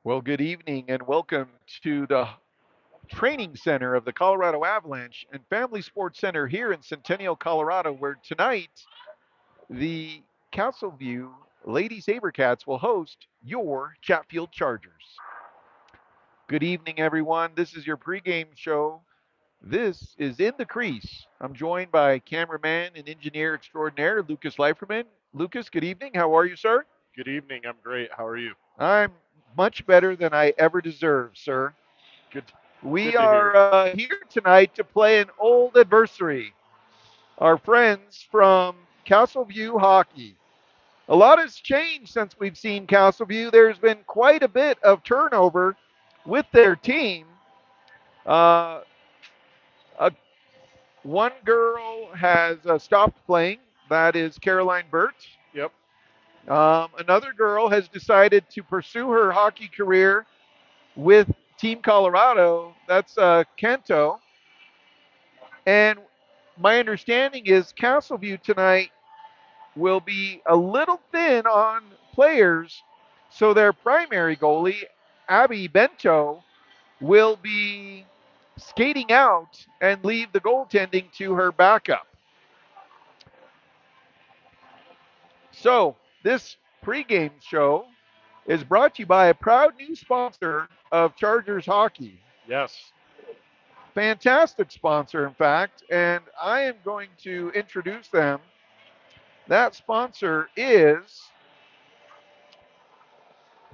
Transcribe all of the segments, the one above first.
Well, good evening and welcome to the training center of the Colorado Avalanche and Family Sports Center here in Centennial, Colorado, where tonight the Castleview Lady Sabercats will host your Chatfield Chargers. Good evening, everyone. This is your pregame show. This is In the Crease. I'm joined by cameraman and engineer extraordinaire Lucas Leiferman. Lucas, good evening. How are you, sir? Good evening. I'm great. How are you? I'm much better than I ever deserved, sir. Good. We Good to hear. are here tonight to play an old adversary, our friends from Castleview Hockey. A lot has changed since we've seen Castleview. There's been quite a bit of turnover with their team. Uh, uh, One girl has stopped playing. That is Caroline Burt. Yep. Another girl has decided to pursue her hockey career with Team Colorado. That's Kanto. And my understanding is Castleview tonight will be a little thin on players, so their primary goalie, Abby Bento, will be skating out and leave the goaltending to her backup. So, this pregame show is brought to you by a proud new sponsor of Chargers Hockey. Yes. Fantastic sponsor, in fact, and I am going to introduce them. That sponsor is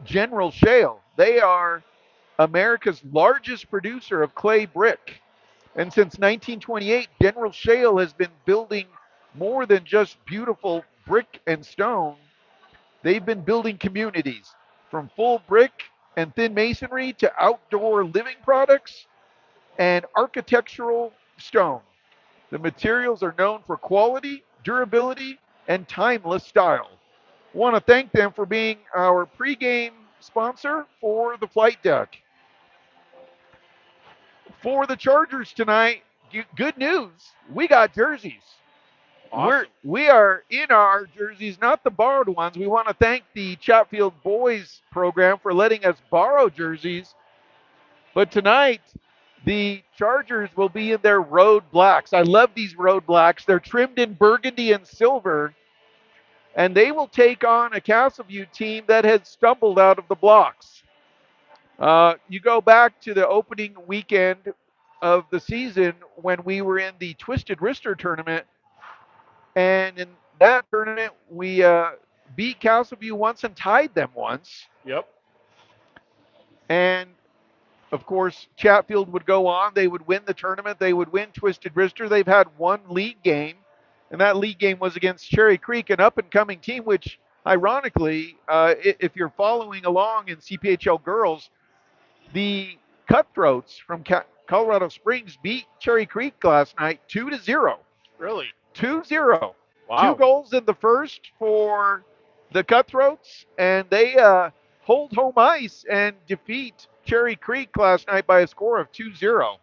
General Shale. They are America's largest producer of clay brick. And since 1928, General Shale has been building more than just beautiful brick and stone. They've been building communities from full brick and thin masonry to outdoor living products and architectural stone. The materials are known for quality, durability, and timeless style. Want to thank them for being our pregame sponsor for the flight deck. For the Chargers tonight, good news. We got jerseys. Awesome. We are in our jerseys, not the borrowed ones. We want to thank the Chatfield Boys program for letting us borrow jerseys. But tonight, the Chargers will be in their road blacks. I love these road blacks. They're trimmed in burgundy and silver, and they will take on a Castleview team that has stumbled out of the blocks. You go back to the opening weekend of the season when we were in the Twisted Wrister tournament, and in that tournament we beat Castleview once and tied them once. Yep. And of course, Chatfield would go on. They would win the tournament. They would win Twisted Wrister. They've had one league game, and that league game was against Cherry Creek, an up-and-coming team. Which, ironically, if you're following along in CPHL Girls, the Cutthroats from Colorado Springs beat Cherry Creek last night 2-0. Really? 2-0. Two Wow. goals in the first for the Cutthroats, and they hold home ice and defeat Cherry Creek last night by a score of 2-0.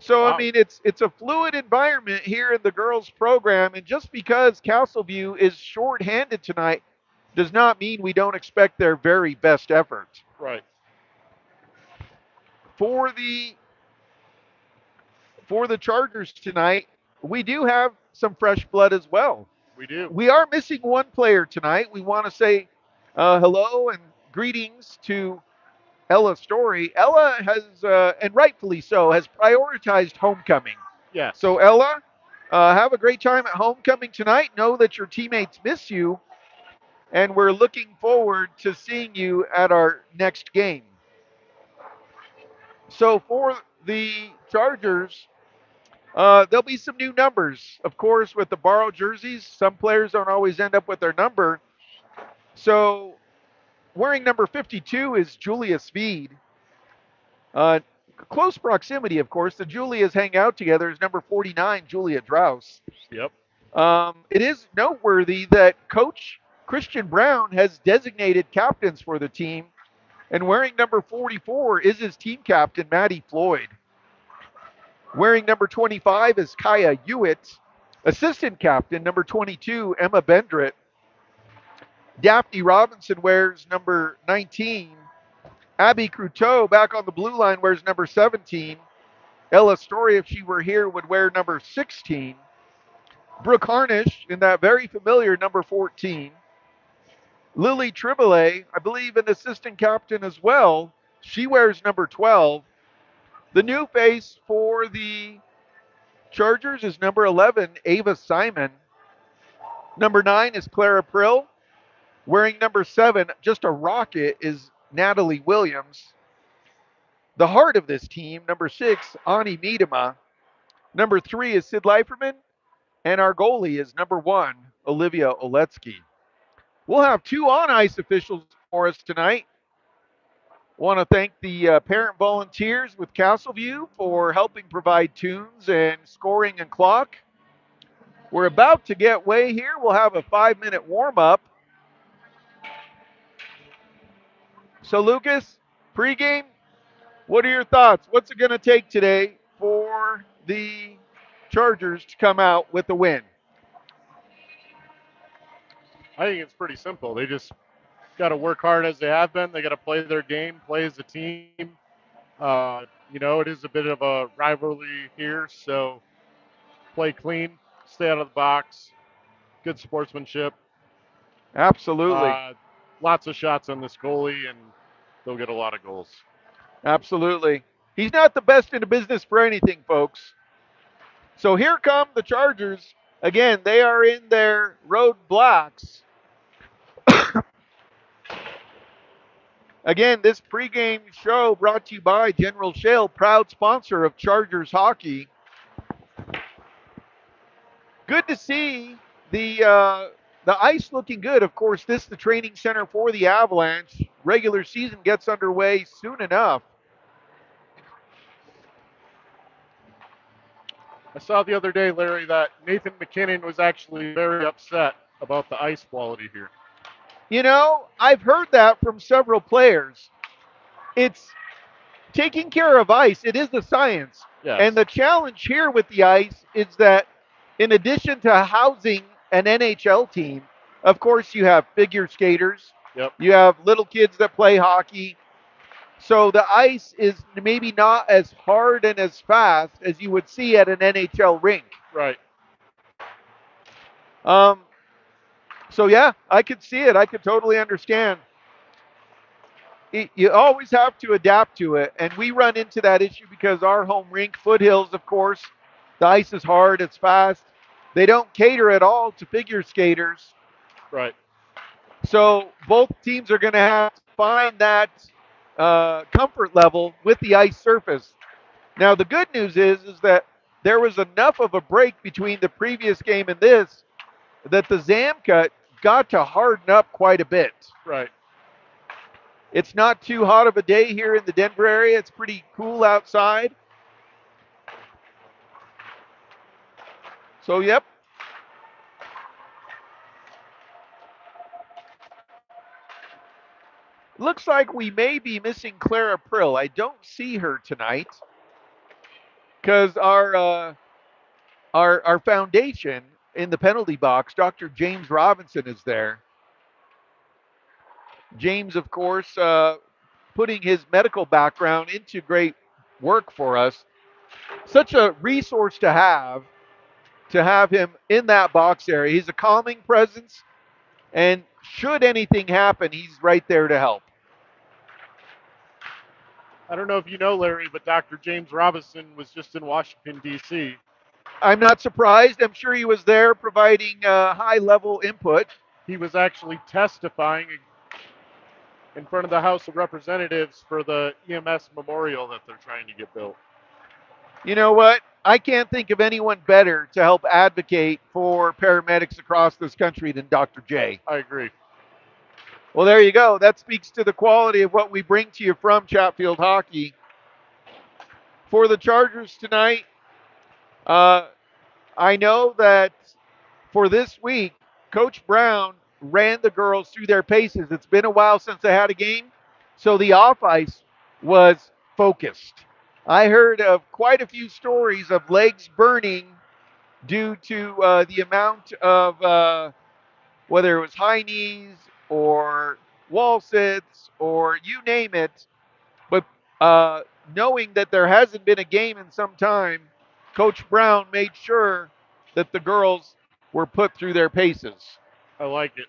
So I Wow. mean, it's a fluid environment here in the girls program, and just because Castleview is short-handed tonight does not mean we don't expect their very best effort. Right. For the for the Chargers tonight, we do have some fresh blood as well. We do. We are missing one player tonight. We want to say hello and greetings to Ella Story. Ella has, and rightfully so, has prioritized homecoming. Yes. So, Ella, have a great time at homecoming tonight. Know that your teammates miss you, and we're looking forward to seeing you at our next game. So, for the Chargers, there'll be some new numbers. Of course, with the borrowed jerseys, some players don't always end up with their number. So, wearing number 52 is Julia Speed. Uh, Close proximity, of course. The Julias hang out together is number 49, Julia Draus. Yep. It is noteworthy that Coach Christian Brown has designated captains for the team, and wearing number 44 is his team captain, Maddie Floyd. Wearing number 25 is Kaya Hewitt. Assistant captain, number 22, Emma Bendrit. Daphne Robinson wears number 19. Abby Cruteau back on the blue line wears number 17. Ella Story, if she were here, would wear number 16. Brooke Harnish in that very familiar number 14. Lily Triboulet, I believe an assistant captain as well. She wears number 12. The new face for the Chargers is number 11, Ava Simon. Number 9 is Clara Prill. Wearing number 7, just a rocket, is Natalie Williams. The heart of this team, number 6, Ani Miedema. Number 3 is Sid Leiferman. And our goalie is number 1, Olivia Oletsky. We'll have 2 on ice officials for us tonight. Want to thank the parent volunteers with Castleview for helping provide tunes and scoring and clock. We're about to get way here. We'll have a 5-minute warm up. So, Lucas, pregame, what are your thoughts? What's it going to take today for the Chargers to come out with a win? I think it's pretty simple. They just got to work hard as they have been. They got to play their game, play as a team. It is a bit of a rivalry here, so play clean, stay out of the box, good sportsmanship. Absolutely. Lots of shots on this goalie, and they'll get a lot of goals. Absolutely. He's not the best in the business for anything, folks. So here come the Chargers. Again, they are in their road blocks. Again, this pregame show brought to you by General Shale, proud sponsor of Chargers hockey. Good to see the ice looking good. Of course, this is the training center for the Avalanche. Regular season gets underway soon enough. I saw the other day, Larry, that Nathan McKinnon was actually very upset about the ice quality here. You know, I've heard that from several players. It's taking care of ice. It is a science. Yes. And the challenge here with the ice is that in addition to housing an NHL team, of course, you have figure skaters. Yep. You have little kids that play hockey. So the ice is maybe not as hard and as fast as you would see at an NHL rink. Right. So yeah, I could see it. I could totally understand. You always have to adapt to it, and we run into that issue because our home rink, Foothills, of course, the ice is hard, it's fast. They don't cater at all to figure skaters. Right. So both teams are going to have to find that comfort level with the ice surface. Now the good news is that there was enough of a break between the previous game and this that the Zamcut got to harden up quite a bit. Right. It's not too hot of a day here in the Denver area. It's pretty cool outside. So, yep. Looks like we may be missing Clara Prill. I don't see her tonight because our foundation in the penalty box, Dr. James Robinson, is there. James, of course, putting his medical background into great work for us. Such a resource to have him in that box area. He's a calming presence, and should anything happen, he's right there to help. I don't know if you know, Larry, but Dr. James Robinson was just in Washington, D.C. I'm not surprised. I'm sure he was there providing high-level input. He was actually testifying in front of the House of Representatives for the EMS memorial that they're trying to get built. You know what? I can't think of anyone better to help advocate for paramedics across this country than Dr. J. I agree. Well, there you go. That speaks to the quality of what we bring to you from Chatfield Hockey. For the Chargers tonight, I know that for this week, Coach Brown ran the girls through their paces. It's been a while since they had a game, so the off ice was focused. I heard of quite a few stories of legs burning due to the amount of whether it was high knees or wall sits or you name it. Uh, Knowing that there hasn't been a game in some time, Coach Brown made sure that the girls were put through their paces. I like it.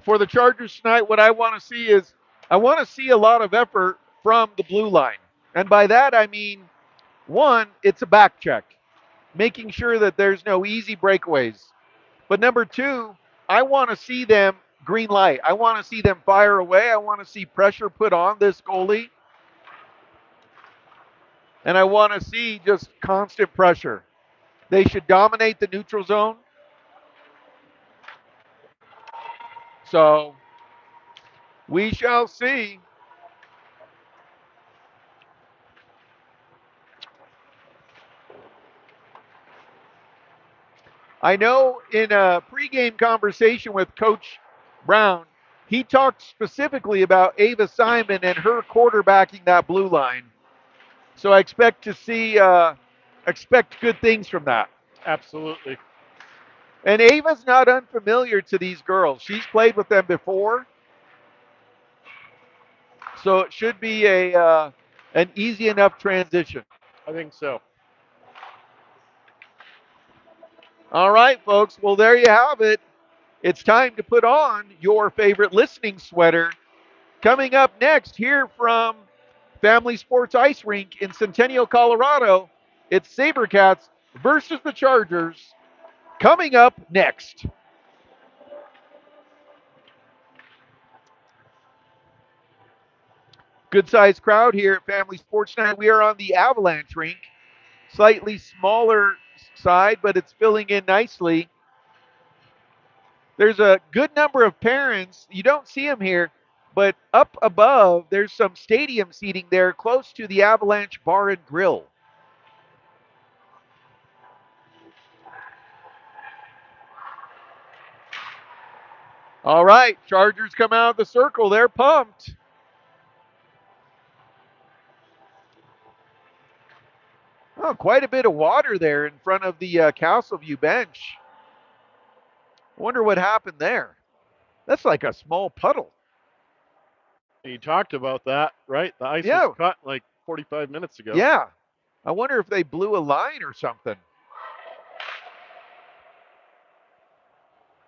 For the Chargers tonight, what I want to see is I want to see a lot of effort from the blue line. And by that, I mean, one, it's a back check, making sure that there's no easy breakaways. But number two, I want to see them green light. I want to see them fire away. I want to see pressure put on this goalie. And I want to see just constant pressure. They should dominate the neutral zone. So we shall see. I know in a pregame conversation with Coach Brown, he talked specifically about Ava Simon and her quarterbacking that blue line. So I expect good things from that. Absolutely. And Ava's not unfamiliar to these girls. She's played with them before, so it should be a an easy enough transition. I think so. All right, folks. Well, there you have it. It's time to put on your favorite listening sweater. Coming up next, here from Family Sports Ice Rink in Centennial, Colorado, it's Sabercats versus the Chargers. Coming up next. Good sized crowd here at Family Sports Night. We are on the Avalanche rink, slightly smaller side, but it's filling in nicely. There's a good number of parents. You don't see them here, but up above, there's some stadium seating there close to the Avalanche Bar and Grill. All right, Chargers come out of the circle. They're pumped. Oh, quite a bit of water there in front of the Castleview bench. Wonder what happened there. That's like a small puddle. You talked about that, right? The ice was Yeah, cut like 45 minutes ago. yeah. I wonder if they blew a line or something.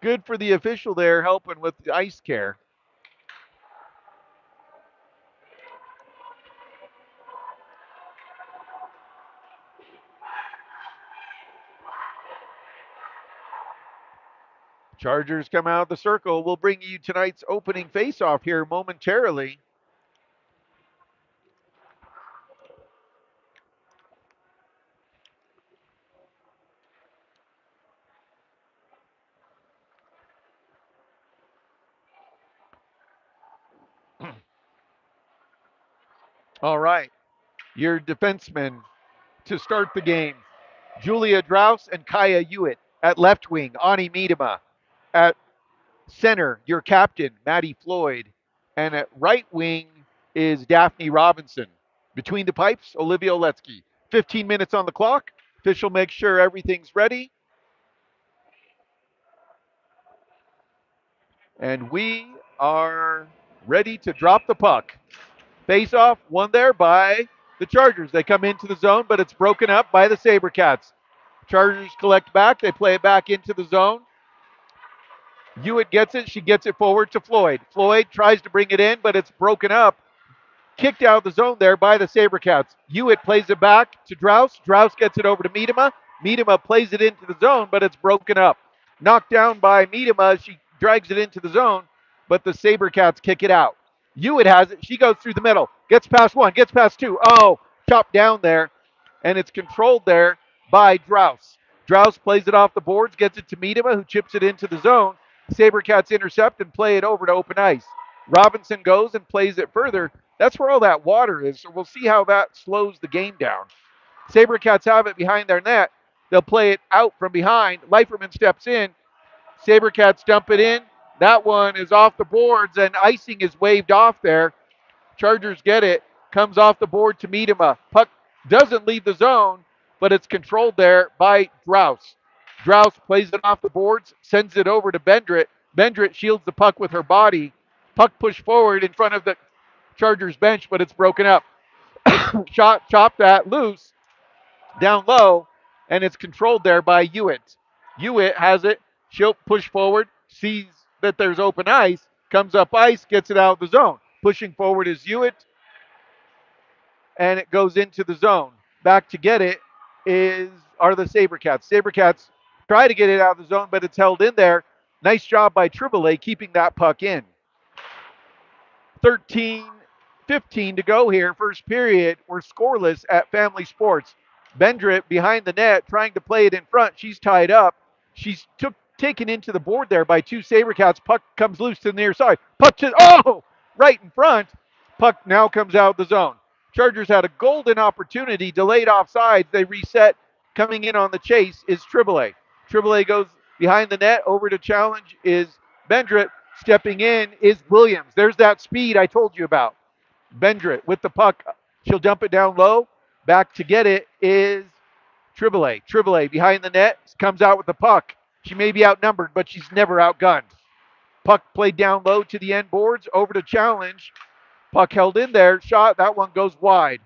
Good for the official there helping with the ice care. Chargers come out of the circle. We'll bring you tonight's opening faceoff here momentarily. All right. Your defensemen to start the game. Julia Draus and Kaya Hewitt at left wing. Ani Miedema at center. Your captain, Maddie Floyd. And at right wing is Daphne Robinson. Between the pipes, Olivia Oletsky. 15 minutes on the clock. Official makes sure everything's ready. And we are ready to drop the puck. Face off, won there by the Chargers. They come into the zone, but it's broken up by the Sabercats. Chargers collect back. They play it back into the zone. Hewitt gets it. She gets it forward to Floyd. Floyd tries to bring it in, but it's broken up. Kicked out of the zone there by the Sabercats. Hewitt plays it back to Draus. Draus gets it over to Miedema. Miedema plays it into the zone, but it's broken up. Knocked down by Miedema. She drags it into the zone, but the Sabercats kick it out. Hewitt has it. She goes through the middle. Gets past one. Gets past two. Oh, chopped down there. And it's controlled there by Draus. Draus plays it off the boards, gets it to Miedema, who chips it into the zone. Sabercats intercept and play it over to open ice. Robinson goes and plays it further. That's where all that water is, so we'll see how that slows the game down. Sabercats have it behind their net. They'll play it out from behind. Leiferman steps in. Sabercats dump it in. That one is off the boards, and icing is waved off there. Chargers get it. Comes off the board to Miedema. Puck doesn't leave the zone, but it's controlled there by Draus. Draus plays it off the boards, sends it over to Bendrit. Bendrit shields the puck with her body. Puck pushed forward in front of the Chargers bench, but it's broken up. Shot chopped that loose down low, and it's controlled there by Hewitt. Hewitt has it. She'll push forward, sees that there's open ice, comes up ice, gets it out of the zone. Pushing forward is Hewitt, and it goes into the zone. Back to get it are the Sabercats. Sabercats try to get it out of the zone, but it's held in there. Nice job by Triboulet keeping that puck in. 13:15 to go here. First period. We're scoreless at Family Sports. Bendrit behind the net trying to play it in front. She's tied up. She's taken into the board there by two Sabercats. Puck comes loose to the near side. Puck to, right in front. Puck now comes out of the zone. Chargers had a golden opportunity, delayed offsides. They reset. Coming in on the chase is Triboulet. Triboulet goes behind the net. Over to challenge is Bendrit. Stepping in is Williams. There's that speed I told you about. Bendrit with the puck. She'll dump it down low. Back to get it is Triboulet. Triboulet behind the net comes out with the puck. She may be outnumbered, but she's never outgunned. Puck played down low to the end boards. Over to challenge. Puck held in there. Shot. That one goes wide.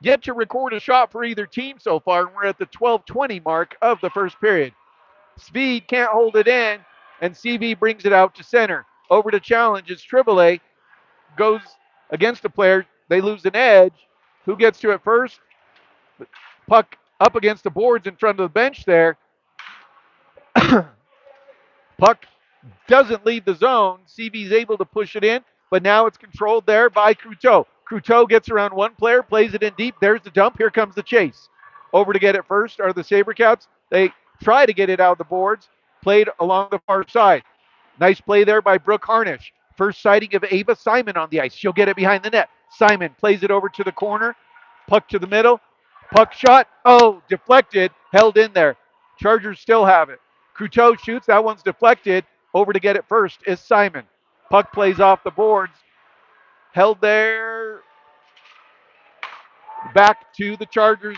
Yet to record a shot for either team so far, and we're at the 12:20 mark of the first period. Speed can't hold it in, and CV brings it out to center. Over to challenge is Triboulet. Goes against the player. They lose an edge. Who gets to it first? Puck up against the boards in front of the bench there. Puck doesn't leave the zone. CB's able to push it in, but now it's controlled there by Cruteau. Cruteau gets around one player, plays it in deep. There's the dump. Here comes the chase. Over to get it first are the Sabercats. They try to get it out of the boards, played along the far side. Nice play there by Brooke Harnish. First sighting of Ava Simon on the ice. She'll get it behind the net. Simon plays it over to the corner. Puck to the middle. Puck shot. Oh, deflected. Held in there. Chargers still have it. Cruteau shoots. That one's deflected. Over to get it first is Simon. Puck plays off the boards. Held there. Back to the Chargers.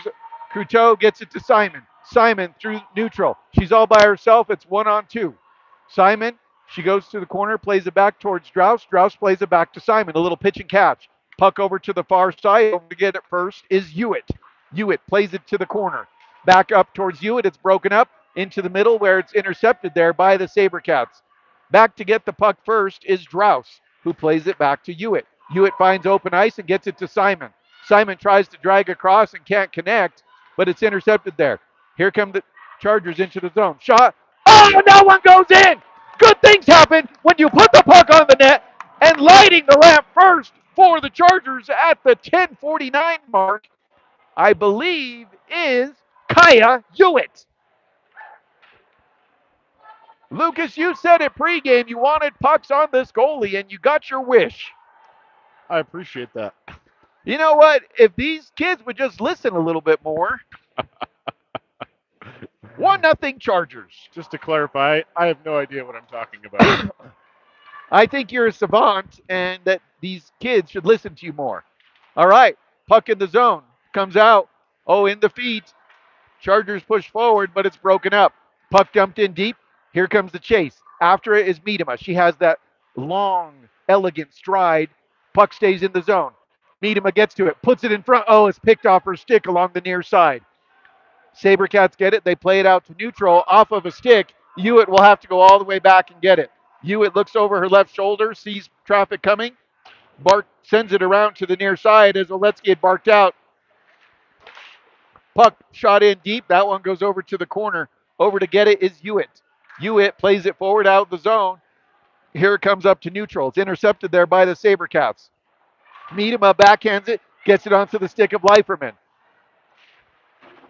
Cruteau gets it to Simon. Simon through neutral. She's all by herself. It's 1-on-2. Simon, she goes to the corner, plays it back towards Strauss. Strauss plays it back to Simon. A little pitch and catch. Puck over to the far side. Over to get it first is Hewitt. Hewitt plays it to the corner. Back up towards Hewitt. It's broken up into the middle where it's intercepted there by the Sabercats. Back to get the puck first is Strauss, who plays it back to Hewitt. Hewitt finds open ice and gets it to Simon. Simon tries to drag across and can't connect, but it's intercepted there. Here come the Chargers into the zone. Shot. Oh, no one goes in. Good things happen when you put the puck on the net, and lighting the lamp first for the Chargers at the 10:49 mark, I believe, is Kaya Hewitt. Lucas, you said it pregame you wanted pucks on this goalie, and you got your wish. I appreciate that. You know what? If these kids would just listen a little bit more, 1-0 Chargers. Just to clarify, I have no idea what I'm talking about. I think you're a savant and that these kids should listen to you more. All right, puck in the zone. Comes out. Oh, in the feet. Chargers push forward, but it's broken up. Puck dumped in deep. Here comes the chase. After it is Miedema. She has that long, elegant stride. Puck stays in the zone. Miedema gets to it, puts it in front. Oh, it's picked off her stick along the near side. Sabercats get it. They play it out to neutral off of a stick. Hewitt will have to go all the way back and get it. Hewitt looks over her left shoulder, sees traffic coming. Bart sends it around to the near side as Oletsky had barked out. Puck shot in deep. That one goes over to the corner. Over to get it is Hewitt. Hewitt plays it forward out of the zone. Here it comes up to neutral. It's intercepted there by the Sabercats. Miedema backhands it, gets it onto the stick of Leiferman.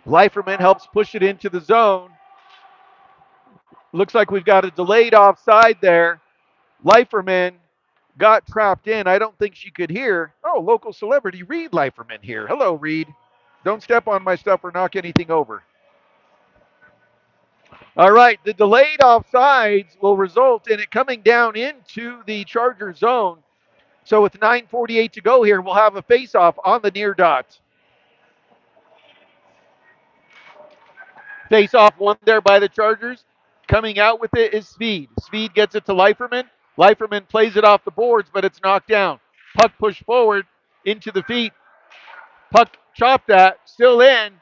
Leiferman helps push it into the zone. Looks like we've got a delayed offside there. Leiferman got trapped in. I don't think she could hear. Oh, local celebrity Reed Leiferman here. Hello, Reed. Don't step on my stuff or knock anything over. All right, the delayed offsides will result in it coming down into the Charger zone. So with 9:48 to go here, we'll have a face-off on the near dot. Face-off won there by the Chargers. Coming out with it is Speed. Speed gets it to Leiferman. Leiferman plays it off the boards, but it's knocked down. Puck pushed forward into the feet. Puck chopped at, still in.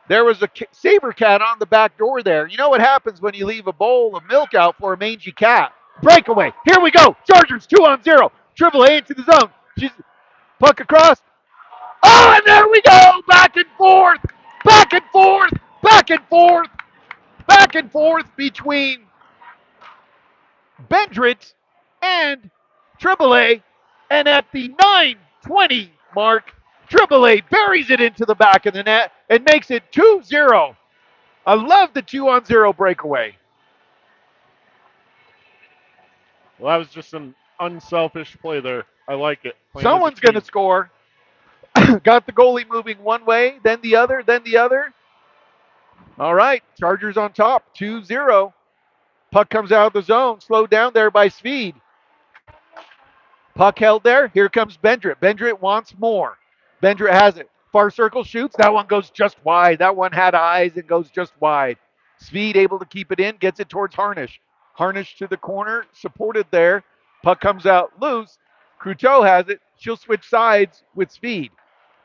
There was a Sabercat on the back door there. You know what happens when you leave a bowl of milk out for a mangy cat? Breakaway. Here we go. Chargers 2-on-0. Triple A into the zone. She's puck across. Oh, and there we go. Back and forth. Back and forth. Back and forth. Back and forth between Bendrit and Triple A. And at the 9:20 mark, Triple A buries it into the back of the net and makes it 2-0. I love the 2-on-0 breakaway. Well, that was just an unselfish play there. I like it. Playing as a Someone's going to team. score. Got the goalie moving one way, then the other, then the other. All right, Chargers on top, 2-0. Puck comes out of the zone, slowed down there by Speed. Puck held there. Here comes Bendrit. Bendrit wants more. Bendrit has it. Far circle shoots. That one goes just wide. That one had eyes and goes just wide. Speed able to keep it in, gets it towards Harnish. Harnish to the corner, supported there. Puck comes out loose. Cruteau has it. She'll switch sides with Speed.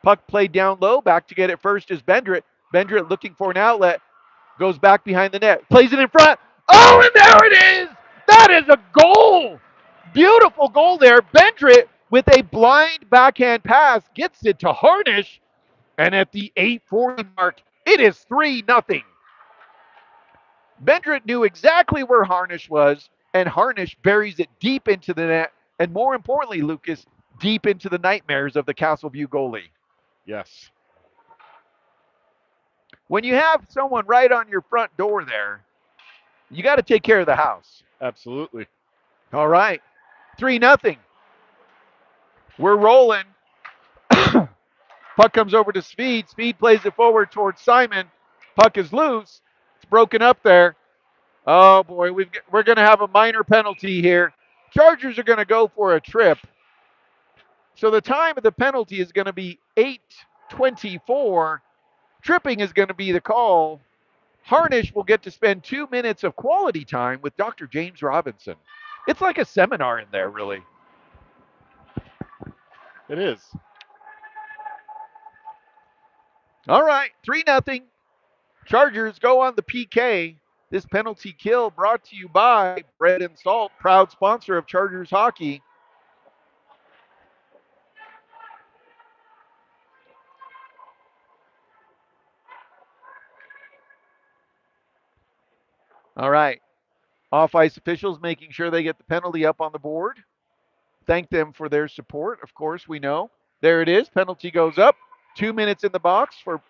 Puck played down low. Back to get it first is Bendrit. Bendrit looking for an outlet. Goes back behind the net. Plays it in front. Oh, and there it is. That is a goal. Beautiful goal there. Bendrit with a blind backhand pass gets it to Harnish. And at the 8:40 mark, it is 3-0. Bendrit knew exactly where Harnish was, and Harnish buries it deep into the net. And more importantly, Lucas, deep into the nightmares of the Castleview goalie. Yes. When you have someone right on your front door there, you got to take care of the house. Absolutely. All right. 3-0. We're rolling. Puck comes over to Speed. Speed plays it forward towards Simon. Puck is loose. It's broken up there. Oh, boy. We're going to have a minor penalty here. Chargers are going to go for a trip. So the time of the penalty is going to be 8:24. Tripping is going to be the call. Harnish will get to spend 2 minutes of quality time with Dr. James Robinson. It's like a seminar in there, really. It is. All right, 3-0. Chargers go on the PK. This penalty kill brought to you by Bread and Salt, proud sponsor of Chargers hockey. All right, off-ice officials making sure they get the penalty up on the board. Thank them for their support, of course, we know. There it is, penalty goes up. 2 minutes in the box for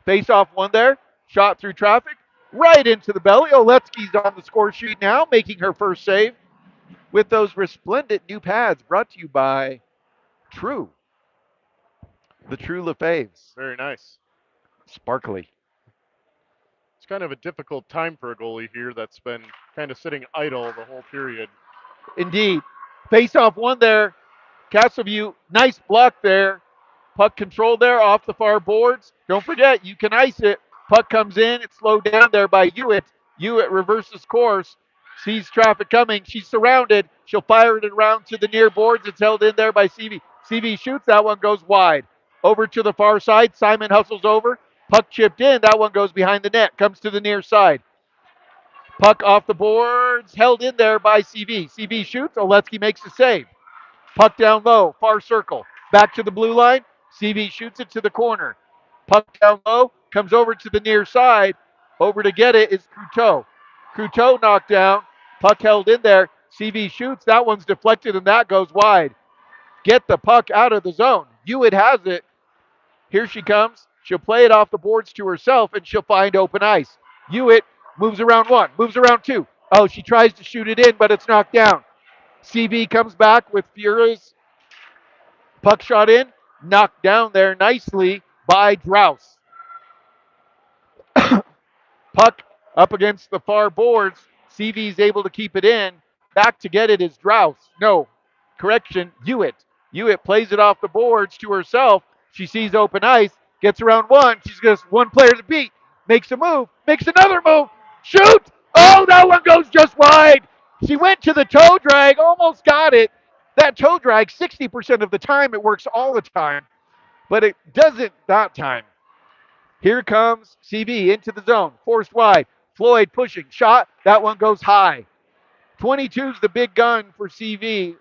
face-off one there. Shot through traffic, right into the belly. Oletsky's on the score sheet now, making her first save with those resplendent new pads brought to you by True, the True Lefebvre's. Very nice. Sparkly. It's kind of a difficult time for a goalie here that's been kind of sitting idle the whole period. Indeed. Face off one there. Castleview, nice block there. Puck control there off the far boards. Don't forget, you can ice it. Puck comes in. It's slowed down there by Hewitt. Hewitt reverses course. Sees traffic coming. She's surrounded. She'll fire it around to the near boards. It's held in there by CV. CV shoots. That one goes wide. Over to the far side. Simon hustles over. Puck chipped in. That one goes behind the net. Comes to the near side. Puck off the boards. Held in there by CV. CV shoots. Oletsky makes the save. Puck down low. Far circle. Back to the blue line. CV shoots it to the corner. Puck down low. Comes over to the near side. Over to get it is Cruteau. Cruteau knocked down. Puck held in there. CV shoots. That one's deflected and that goes wide. Get the puck out of the zone. Hewitt has it. Here she comes. She'll play it off the boards to herself and she'll find open ice. Hewitt moves around one, moves around two. Oh, she tries to shoot it in, but it's knocked down. CV comes back with Furious. Puck shot in, knocked down there nicely by Drouse. Puck up against the far boards. CV's able to keep it in. Back to get it is Drouse. No, correction, Hewitt. Hewitt plays it off the boards to herself. She sees open ice, gets around one. She's just one player to beat. Makes a move, makes another move. Shoot! Oh, that one She went to the toe drag, almost got it. That toe drag, 60% of the time, it works all the time, but it doesn't that time. Here comes CV into the zone, forced wide. Floyd pushing, shot. That one goes high. 22's the big gun for CV.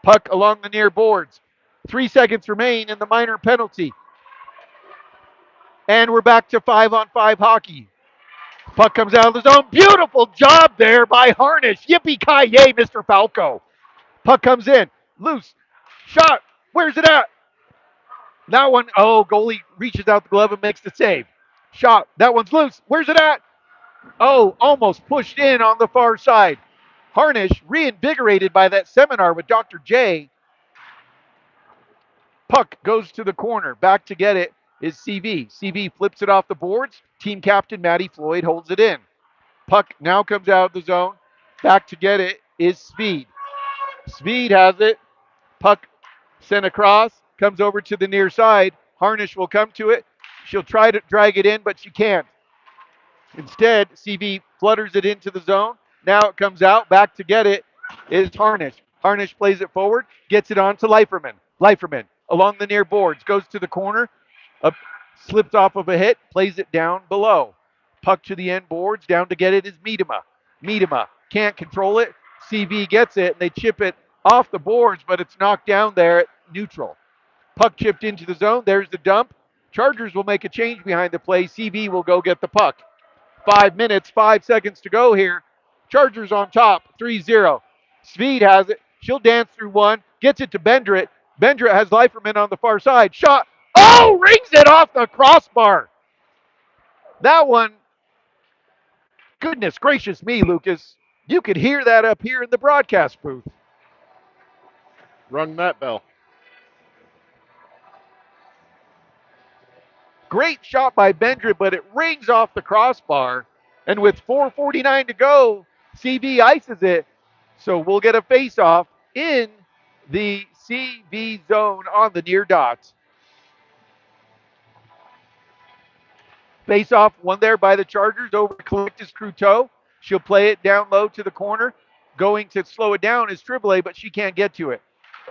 Puck along the near boards. 3 seconds remain in the minor penalty. And we're back to 5-on-5 hockey. Puck comes out of the zone. Beautiful job there by Harnish. Yippee-ki-yay, Mr. Falco. Puck comes in. Loose. Shot. Where's it at? That one, oh, goalie reaches out the glove and makes the save. Shot. That one's loose. Where's it at? Oh, almost pushed in on the far side. Harnish, reinvigorated by that seminar with Dr. J. Puck goes to the corner. Back to get it is CV. CV flips it off the boards. Team captain Maddie Floyd holds it in. Puck now comes out of the zone. Back to get it is Speed. Speed has it. Puck sent across. Comes over to the near side. Harnish will come to it. She'll try to drag it in, but she can't. Instead, CV flutters it into the zone. Now it comes out. Back to get it is Harnish. Harnish plays it forward, gets it on to Leiferman. Leiferman along the near boards, goes to the corner, up, slips off of a hit, plays it down below. Puck to the end boards, down to get it is Miedema. Miedema can't control it. CV gets it, and they chip it off the boards, but it's knocked down there at neutral. Puck chipped into the zone. There's the dump. Chargers will make a change behind the play. CV will go get the puck. 5 minutes, 5 seconds to go here. Chargers on top, 3-0. Speed has it. She'll dance through one, gets it to Bendrit. Bendrit has Leiferman on the far side. Shot. Oh, rings it off the crossbar. That one, goodness gracious me, Lucas. You could hear that up here in the broadcast booth. Rung that bell. Great shot by Bendrit, but it rings off the crossbar. And with 4:49 to go, CV ices it. So we'll get a face-off in the CV zone on the near dots. Face-off won there by the Chargers. Over to collect is Cruteau. She'll play it down low to the corner. Going to slow it down is Triboulet, but she can't get to it.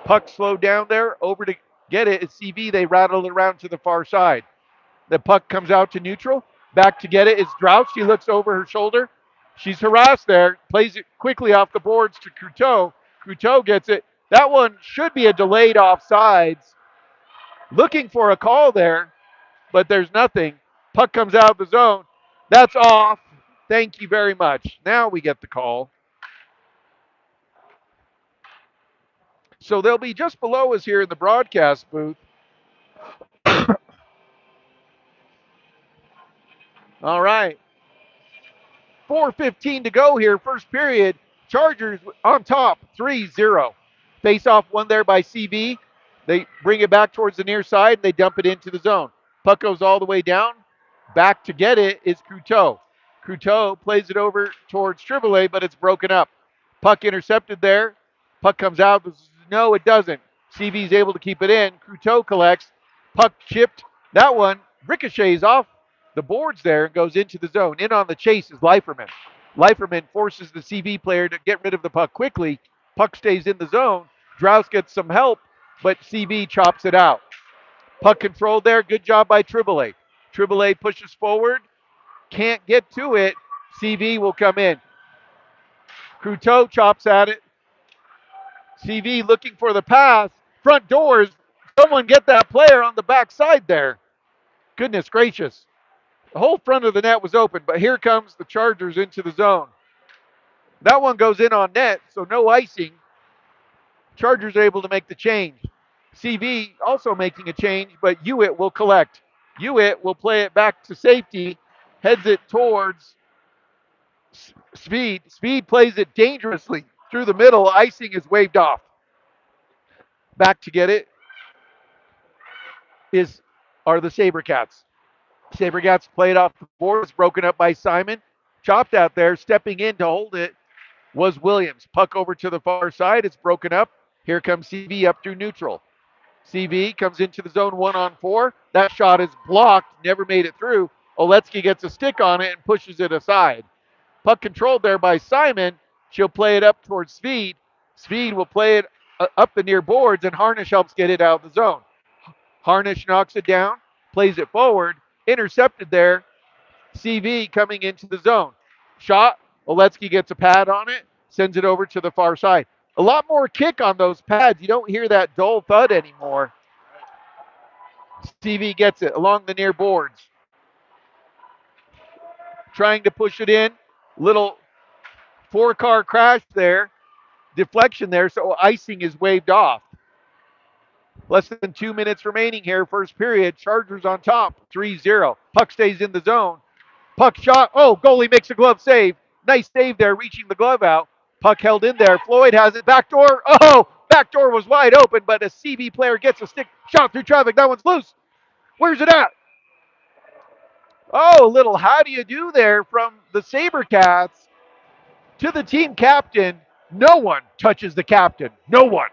Puck slowed down there. Over to get it is CV. They rattle it around to the far side. The puck comes out to neutral. Back to get it is Drought. She looks over her shoulder. She's harassed there. Plays it quickly off the boards to Cruteau. Cruteau gets it. That one should be a delayed offsides. Looking for a call there, but there's nothing. Puck comes out of the zone. That's off. Thank you very much. Now we get the call. So they'll be just below us here in the broadcast booth. All right. 4:15 to go here, first period. Chargers on top, 3-0. Face off one there by CB. They bring it back towards the near side and they dump it into the zone. Puck goes all the way down. Back to get it is Cruteau. Cruteau plays it over towards Triboulet, but it's broken up. Puck intercepted there. Puck comes out. No, it doesn't. CB's able to keep it in. Cruteau collects. Puck chipped. That one ricochets off the boards there and goes into the zone. In on the chase is Leiferman. Leiferman forces the CV player to get rid of the puck quickly. Puck stays in the zone. Drouse gets some help, but CV chops it out. Puck controlled there. Good job by Triboulet. Triboulet pushes forward. Can't get to it. CV will come in. Cruteau chops at it. CV looking for the pass. Front doors. Someone get that player on the backside there. Goodness gracious. The whole front of the net was open, but here comes the Chargers into the zone. That one goes in on net, so no icing. Chargers are able to make the change. CV also making a change, but Hewitt will collect. Hewitt will play it back to safety, heads it towards Speed. Speed plays it dangerously through the middle. Icing is waved off. Back to get it are the Sabercats. Sabercats play it off the board. It's broken up by Simon. Chopped out there. Stepping in to hold it was Williams. Puck over to the far side. It's broken up. Here comes CV up through neutral. CV comes into the zone 1-on-4. That shot is blocked. Never made it through. Oletsky gets a stick on it and pushes it aside. Puck controlled there by Simon. She'll play it up towards Speed. Speed will play it up the near boards, and Harnish helps get it out of the zone. Harnish knocks it down, plays it forward, intercepted there. CV coming into the zone. Shot. Oletsky gets a pad on it, sends it over to the far side. A lot more kick on those pads. You don't hear that dull thud anymore. CV gets it along the near boards. Trying to push it in. Little four-car crash there. Deflection there, so icing is waved off. Less than 2 minutes remaining here, first period. Chargers on top, 3-0. Puck stays in the zone. Puck shot. Oh, goalie makes a glove save. Nice save there, reaching the glove out. Puck held in there. Floyd has it. Backdoor. Oh, backdoor was wide open, but a CB player gets a stick shot through traffic. That one's loose. Where's it at? Oh, a little how do you do there from the Sabercats to the team captain. No one touches the captain. No one.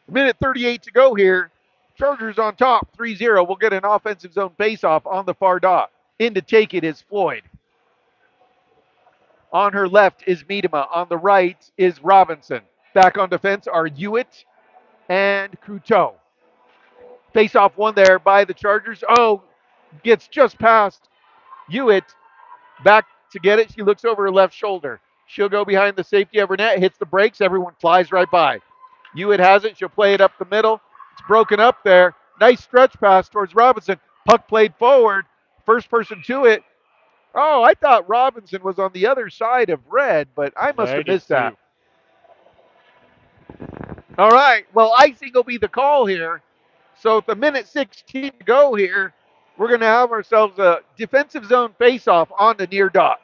Minute 38 to go here. Chargers on top, 3-0. We'll get an offensive zone faceoff on the far dot. In to take it is Floyd. On her left is Miedema. On the right is Robinson. Back on defense are Hewitt and Couteau. Face-off one there by the Chargers. Oh, gets just past Hewitt. Back to get it. She looks over her left shoulder. She'll go behind the safety of her net, hits the brakes. Everyone flies right by. Hewitt has it. She'll play it up the middle. It's broken up there. Nice stretch pass towards Robinson. Puck played forward. First person to it. Oh, I thought Robinson was on the other side of red, but I Yeah, must I have did missed that. too. All right. Well, icing will be the call here. So at the minute 16 to go here, we're going to have ourselves a defensive zone faceoff on the near dot.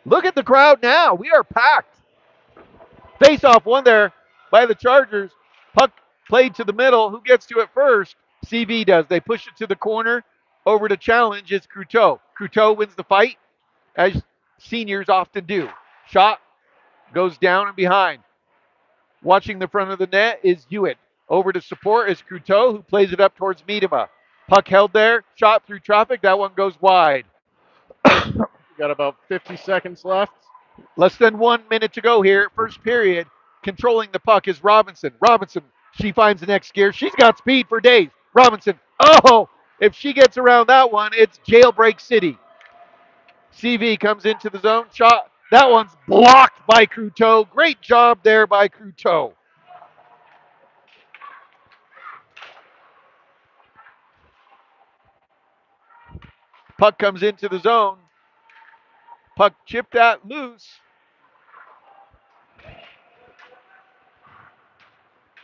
Look at the crowd now. We are packed. Face-off one there by the Chargers. Puck played to the middle. Who gets to it first? CV does. They push it to the corner. Over to challenge is Couteau. Couteau wins the fight, as seniors often do. Shot goes down and behind. Watching the front of the net is Hewitt. Over to support is Couteau, who plays it up towards Miedema. Puck held there. Shot through traffic. That one goes wide. We got about 50 seconds left. Less than 1 minute to go here. First period. Controlling the puck is Robinson. Robinson, she finds the next gear. She's got speed for days. Robinson, oh, if she gets around that one, it's jailbreak city. CV comes into the zone. Shot. That one's blocked by Couteau. Great job there by Couteau. Puck comes into the zone. Puck chipped that loose.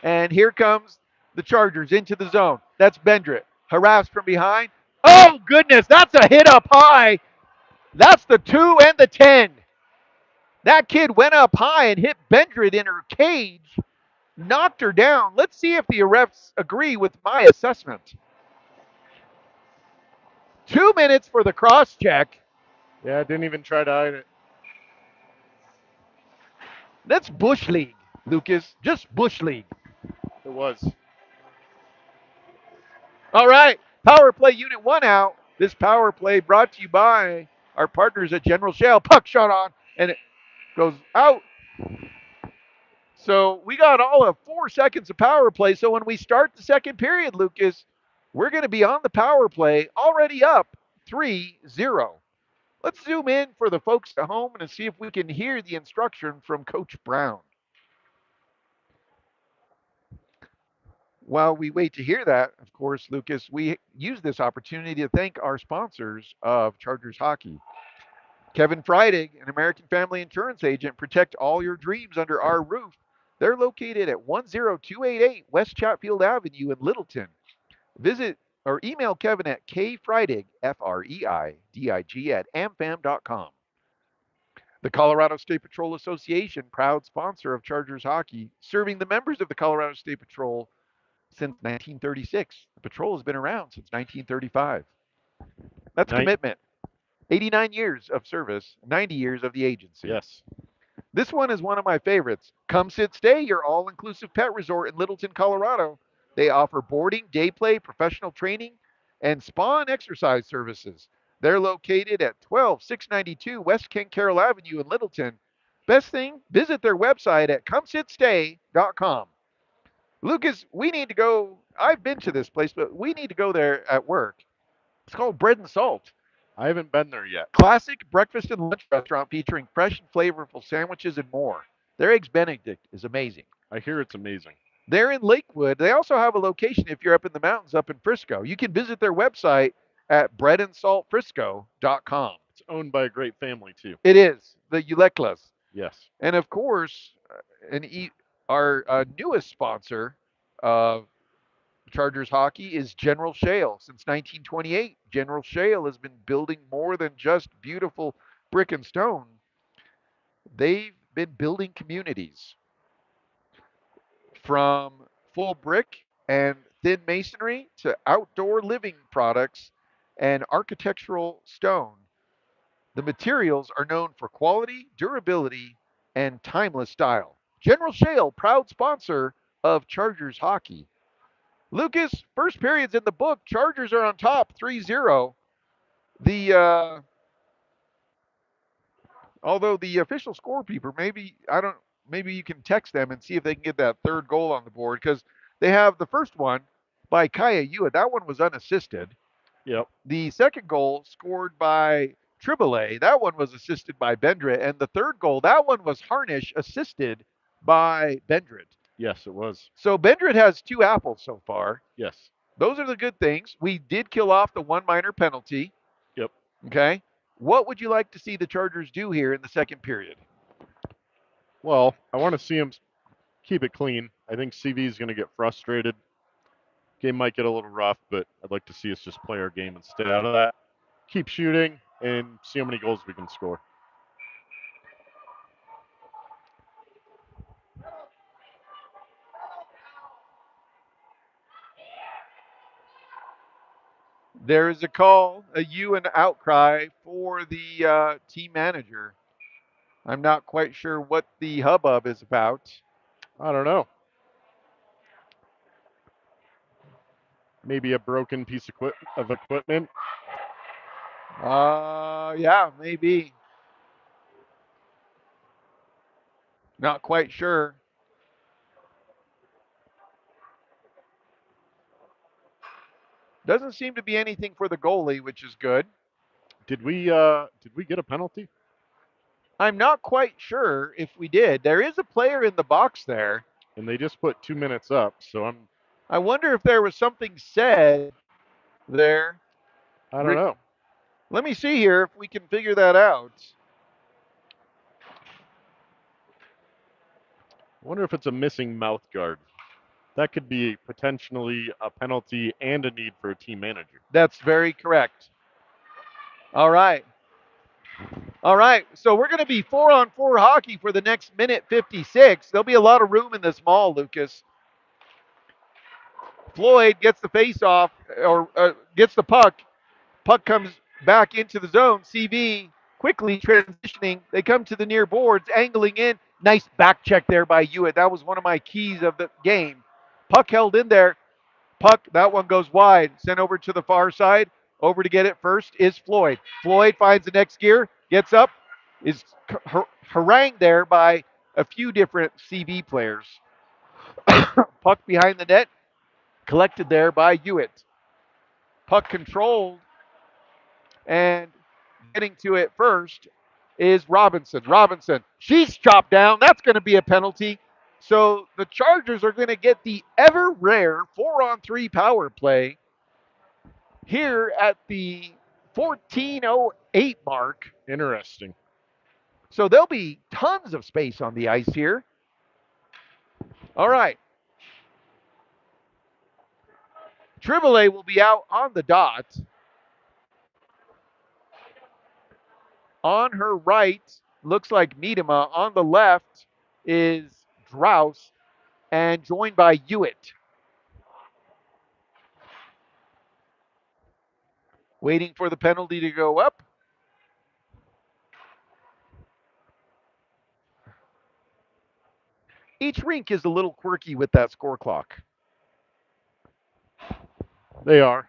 And here comes the Chargers into the zone. That's Bendrit. Harassed from behind. Oh, goodness. That's a hit up high. That's the 2 and the 10. That kid went up high and hit Bendrit in her cage, knocked her down. Let's see if the refs agree with my assessment. 2 minutes for the cross check. Yeah, I didn't even try to hide it. That's Bush League, Lucas. Just Bush League. It was. All right. Power play unit 1 out. This power play brought to you by our partners at General Shale. Puck shot on, and it goes out. So we got all of 4 seconds of power play. So when we start the second period, Lucas, we're going to be on the power play already up 3-0. Let's zoom in for the folks at home and see if we can hear the instruction from Coach Brown. While we wait to hear that, of course, Lucas, we use this opportunity to thank our sponsors of Chargers Hockey. Kevin Freidig, an American Family Insurance agent, protect all your dreams under our roof. They're located at 10288 West Chatfield Avenue in Littleton. Visit or email Kevin at kfreidig, F-R-E-I-D-I-G, at amfam.com. The Colorado State Patrol Association, proud sponsor of Chargers Hockey, serving the members of the Colorado State Patrol since 1936. The patrol has been around since 1935. That's Night. commitment. 89 years of service, 90 years of the agency. Yes. This one is one of my favorites. Come Sit Stay, your all inclusive pet resort in Littleton, Colorado. They offer boarding, day play, professional training, and spa and exercise services. They're located at 12692 West Ken Carroll Avenue in Littleton. Best thing, visit their website at comesitstay.com. Lucas, we need to go. I've been to this place, but we need to go there at work. It's called Bread and Salt. I haven't been there yet. Classic breakfast and lunch restaurant featuring fresh and flavorful sandwiches and more. Their eggs Benedict is amazing. I hear it's amazing. They're in Lakewood. They also have a location if you're up in the mountains up in Frisco. You can visit their website at breadandsaltfrisco.com. It's owned by a great family too. It is the Uleclas. Yes. And of course, our newest sponsor of Chargers hockey is General Shale. Since 1928, General Shale has been building more than just beautiful brick and stone. They've been building communities from full brick and thin masonry to outdoor living products and architectural stone. The materials are known for quality, durability, and timeless style. General Shale, proud sponsor of Chargers hockey. Lucas, first period's in the book. Chargers are on top 3-0. The although the official scorekeeper, maybe I don't, maybe you can text them and see if they can get that third goal on the board because they have the first one by Kaya Yua. That one was unassisted. Yep. The second goal scored by Triboulet. That one was assisted by Bendrit, and the third goal, that one was Harnish assisted by Bendrit. Yes, it was. So Bendrit has 2 apples so far. Yes. Those are the good things. We did kill off the one minor penalty. Yep. Okay. What would you like to see the Chargers do here in the second period? Well, I want to see him keep it clean. I think CV is going to get frustrated. Game might get a little rough, but I'd like to see us just play our game and stay out of that. Keep shooting and see how many goals we can score. There is a call, a U and outcry for the team manager. I'm not quite sure what the hubbub is about. I don't know. Maybe a broken piece of equipment. Yeah, maybe. Not quite sure. Doesn't seem to be anything for the goalie, which is good. Did we get a penalty? I'm not quite sure if we did. There is a player in the box there. And they just put 2 minutes up, so I wonder if there was something said there. I don't know. Let me see here if we can figure that out. I wonder if it's a missing mouth guard. That could be potentially a penalty and a need for a team manager. That's very correct. All right. All right. So we're going to be 4-on-4 hockey for the next minute 56. There'll be a lot of room in this mall, Lucas. Floyd gets the face off or gets the puck. Puck comes back into the zone. CV quickly transitioning. They come to the near boards, angling in. Nice back check there by Hewitt. That was one of my keys of the game. Puck held in there. Puck, that one goes wide. Sent over to the far side. Over to get it first is Floyd. Floyd finds the next gear, gets up, is harangued there by a few different CV players. Puck behind the net, collected there by Hewitt. Puck controlled and getting to it first is Robinson. Robinson, she's chopped down. That's going to be a penalty. So the Chargers are going to get the ever rare 4-on-3 power play here at the 14:08 mark. Interesting. So there'll be tons of space on the ice here. All right. Triboulet will be out on the dot. On her right, looks like Miedema. On the left is Drouse and joined by Hewitt. Waiting for the penalty to go up. Each rink is a little quirky with that score clock. They are.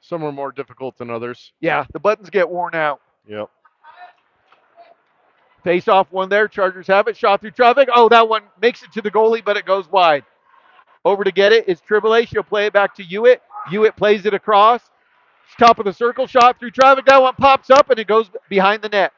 Some are more difficult than others. Yeah, the buttons get worn out. Yep. Face off one there. Chargers have it. Shot through traffic. Oh, that one makes it to the goalie, but it goes wide. Over to get it is Triboulet. She'll play it back to Hewitt. Hewitt plays it across. Top of the circle. Shot through traffic. That one pops up and it goes behind the net.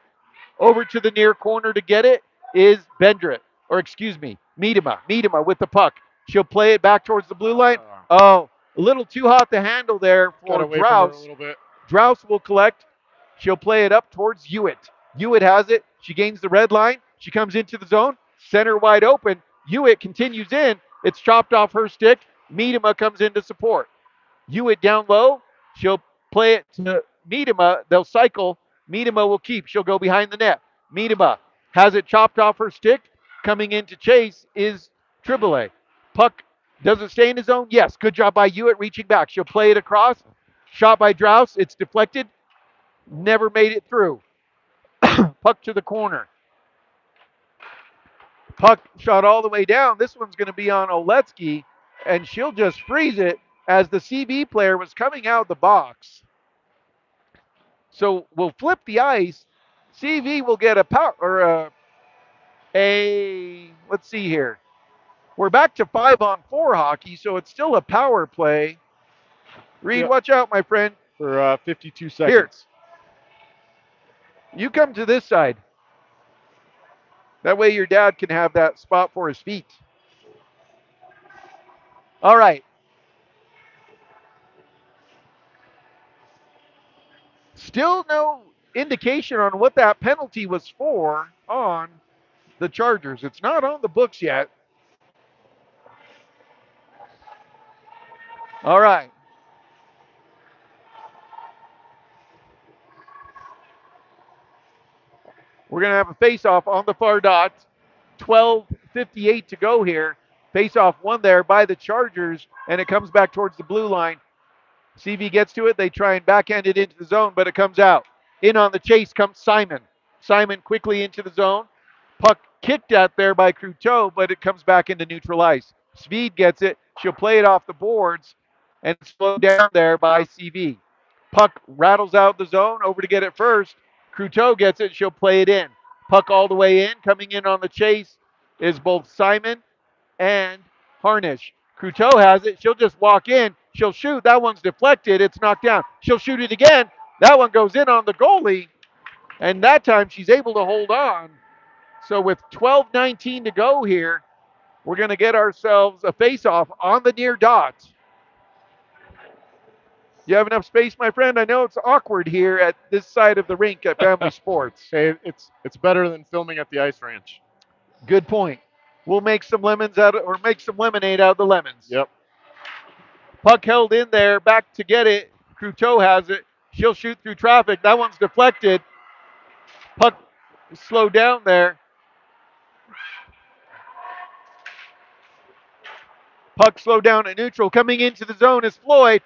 Over to the near corner to get it is Bendrit. Or excuse me, Miedema. Miedema with the puck. She'll play it back towards the blue line. Oh, a little too hot to handle there Got for away from her a Drouse. little bit. Drouse will collect. She'll play it up towards Hewitt. Hewitt has it. She gains the red line. She comes into the zone. Center wide open. Hewitt continues in. It's chopped off her stick. Miedema comes in to support. Hewitt down low. She'll play it to Miedema. They'll cycle. Miedema will keep. She'll go behind the net. Miedema has it chopped off her stick. Coming in to chase is Triboulet. Puck does it stay in his zone? Yes. Good job by Hewitt reaching back. She'll play it across. Shot by Drouse. It's deflected. Never made it through. Puck to the corner. Puck shot all the way down. This one's going to be on Oletsky, and she'll just freeze it as the CV player was coming out of the box. So we'll flip the ice. CV will get a power or a let's see here. We're back to 5-on-4 hockey, so it's still a power play. Reed, Yep. watch out, my friend. For 52 Here, seconds. you come to this side. That way your dad can have that spot for his feet. All right. Still no indication on what that penalty was for on the Chargers. It's not on the books yet. All right. We're going to have a face-off on the far dot. 12:58 to go here. Face-off won there by the Chargers, and it comes back towards the blue line. CV gets to it. They try and backhand it into the zone, but it comes out. In on the chase comes Simon. Simon quickly into the zone. Puck kicked out there by Cruteau, but it comes back into neutral ice. Speed gets it. She'll play it off the boards and slowed down there by CV. Puck rattles out the zone over to get it first. Cruteau gets it. She'll play it in. Puck all the way in. Coming in on the chase is both Simon and Harnish. Cruteau has it. She'll just walk in. She'll shoot. That one's deflected. It's knocked down. She'll shoot it again. That one goes in on the goalie. And that time she's able to hold on. So with 12:19 to go here, we're going to get ourselves a face-off on the near dot. You have enough space, my friend? I know it's awkward here at this side of the rink at Family Sports. Hey, it's better than filming at the ice ranch. Good point. We'll make some lemons out of, or make some lemonade out of the lemons. Yep. Puck held in there, back to get it. Cruteau has it. She'll shoot through traffic. That one's deflected. Puck slowed down there. Puck slowed down at neutral. Coming into the zone is Floyd.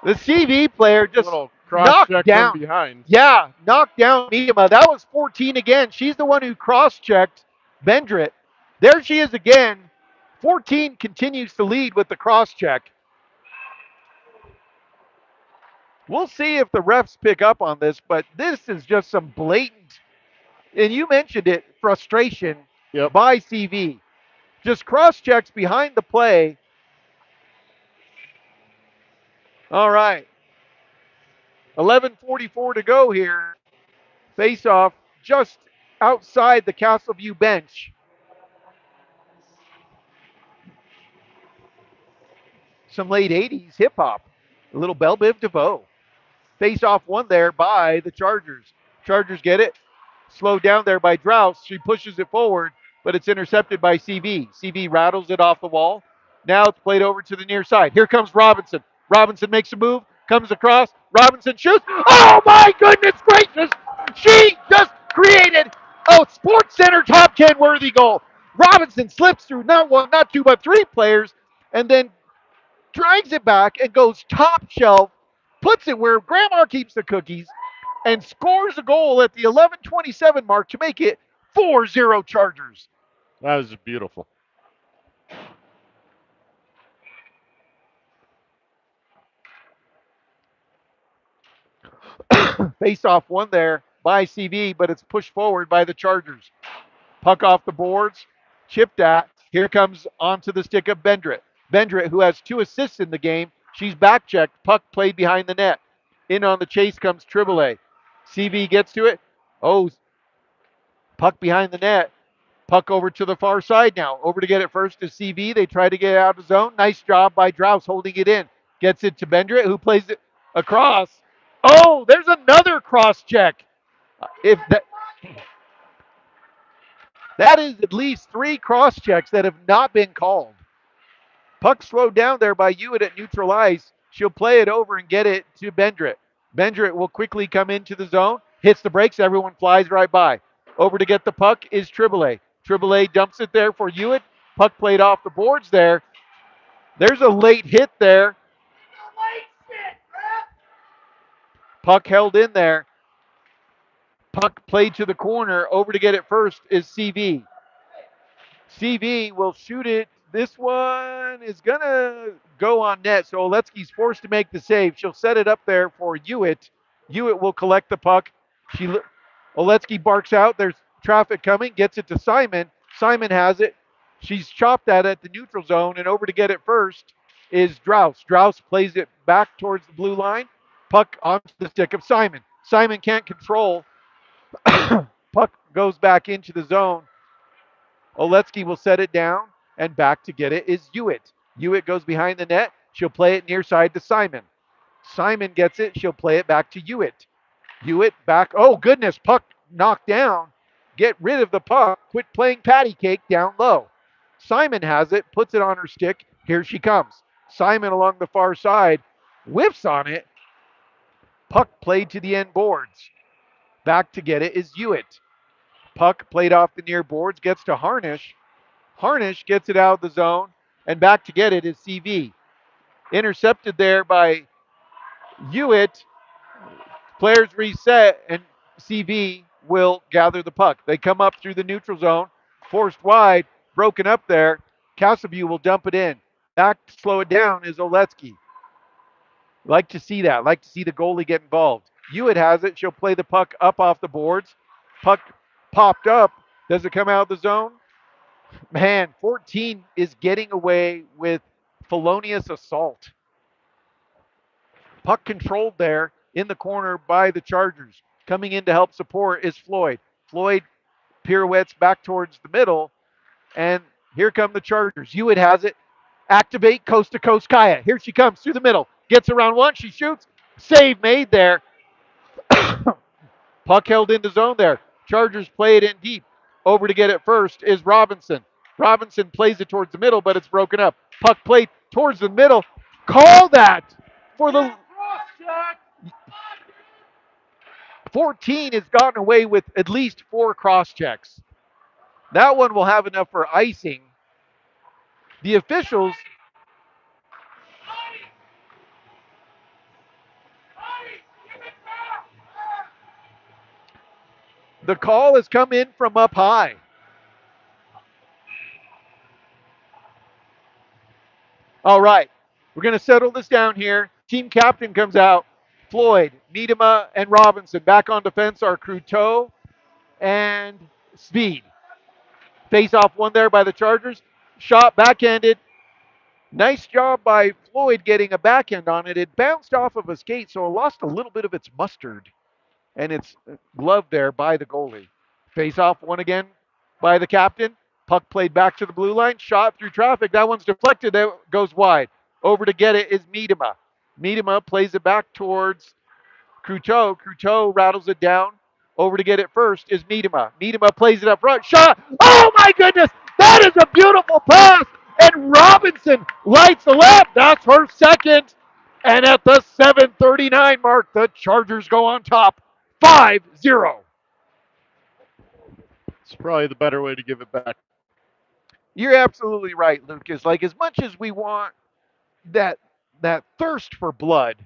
The CV player just knocked down. From behind. Yeah, knocked down Miedema. That was 14 again. She's the one who cross-checked Bendrit. There she is again. 14 continues to lead with the cross-check. We'll see if the refs pick up on this, but this is just some blatant, and you mentioned it, frustration by CV. Just cross-checks behind the play. All right. 11:44 to go here. Face-off just outside the Castleview bench. Some late 80s hip-hop. A little Belle Biv DeVoe. Face-off won there by the Chargers. Chargers get it. Slowed down there by Drouse. She pushes it forward, but it's intercepted by CV. CV rattles it off the wall. Now it's played over to the near side. Here comes Robinson. Robinson makes a move, comes across. Robinson shoots. Oh my goodness gracious! She just created a Sports Center top 10 worthy goal. Robinson slips through not one, not two, but three players, and then drags it back and goes top shelf, puts it where Grandma keeps the cookies, and scores a goal at the 11:27 mark to make it 4-0 Chargers. That was beautiful. Face off one there by CV, but it's pushed forward by the Chargers. Puck off the boards, chipped at. Here comes onto the stick of Bendrit. Bendrit, who has 2 assists in the game, she's back checked. Puck played behind the net. In on the chase comes Triboulet. CV gets to it. Oh, puck behind the net. Puck over to the far side now. Over to get it first to CV. They try to get it out of zone. Nice job by Drouse holding it in. Gets it to Bendrit, who plays it across. Oh, there's another cross check. If that is at least 3 cross checks that have not been called. Puck slowed down there by Hewitt at neutral ice. She'll play it over and get it to Bendrit. Bendrit will quickly come into the zone, hits the brakes, everyone flies right by. Over to get the puck is Triboulet. Triboulet dumps it there for Hewitt. Puck played off the boards there. There's a late hit there. Puck held in there. Puck played to the corner. Over to get it first is CV. CV will shoot it. This one is going to go on net. So Oletsky's forced to make the save. She'll set it up there for Hewitt. Hewitt will collect the puck. Oletsky barks out. There's traffic coming. Gets it to Simon. Simon has it. She's chopped at the neutral zone. And over to get it first is Drouse. Drouse plays it back towards the blue line. Puck onto the stick of Simon. Simon can't control. Puck goes back into the zone. Oletsky will set it down, and back to get it is Hewitt. Hewitt goes behind the net. She'll play it near side to Simon. Simon gets it. She'll play it back to Hewitt. Hewitt back. Oh, goodness. Puck knocked down. Get rid of the puck. Quit playing patty cake down low. Simon has it, puts it on her stick. Here she comes. Simon along the far side whiffs on it. Puck played to the end boards. Back to get it is Hewitt. Puck played off the near boards, gets to Harnish. Harnish gets it out of the zone, and back to get it is CV. Intercepted there by Hewitt. Players reset, and CV will gather the puck. They come up through the neutral zone, forced wide, broken up there. Casabue will dump it in. Back to slow it down is Oletsky. Like to see that. Like to see the goalie get involved. Hewitt has it. She'll play the puck up off the boards. Puck popped up. Does it come out of the zone? Man, 14 is getting away with felonious assault. Puck controlled there in the corner by the Chargers. Coming in to help support is Floyd. Floyd pirouettes back towards the middle, and here come the Chargers. Hewitt has it. Activate coast to coast Kaya. Here she comes through the middle. Gets around one. She shoots. Save made there. Puck held into zone there. Chargers play it in deep. Over to get it first is Robinson. Robinson plays it towards the middle, but it's broken up. Puck played towards the middle. Call that for the 14 has gotten away with at least 4 cross checks. That one will have enough for icing. The officials, the call has come in from up high. All right, we're going to settle this down here. Team captain comes out. Floyd, Niedema, and Robinson. Back on defense are Cruteau and Speed. Face off one there by the Chargers. Shot backhanded. Nice job by Floyd getting a backhand on it. It bounced off of a skate, so it lost a little bit of its mustard and its glove there by the goalie. Face off one again by the captain. Puck played back to the blue line. Shot through traffic. That one's deflected. That goes wide. Over to get it is Miedema. Miedema plays it back towards Cruteau. Cruteau rattles it down. Over to get it first is Miedema. Miedema plays it up front. Shot. Oh my goodness. That is a beautiful pass. And Robinson lights the lamp. That's her second. And at the 7:39 mark, the Chargers go on top 5-0. It's probably the better way to give it back. You're absolutely right, Lucas. Like as much as we want that that thirst for blood,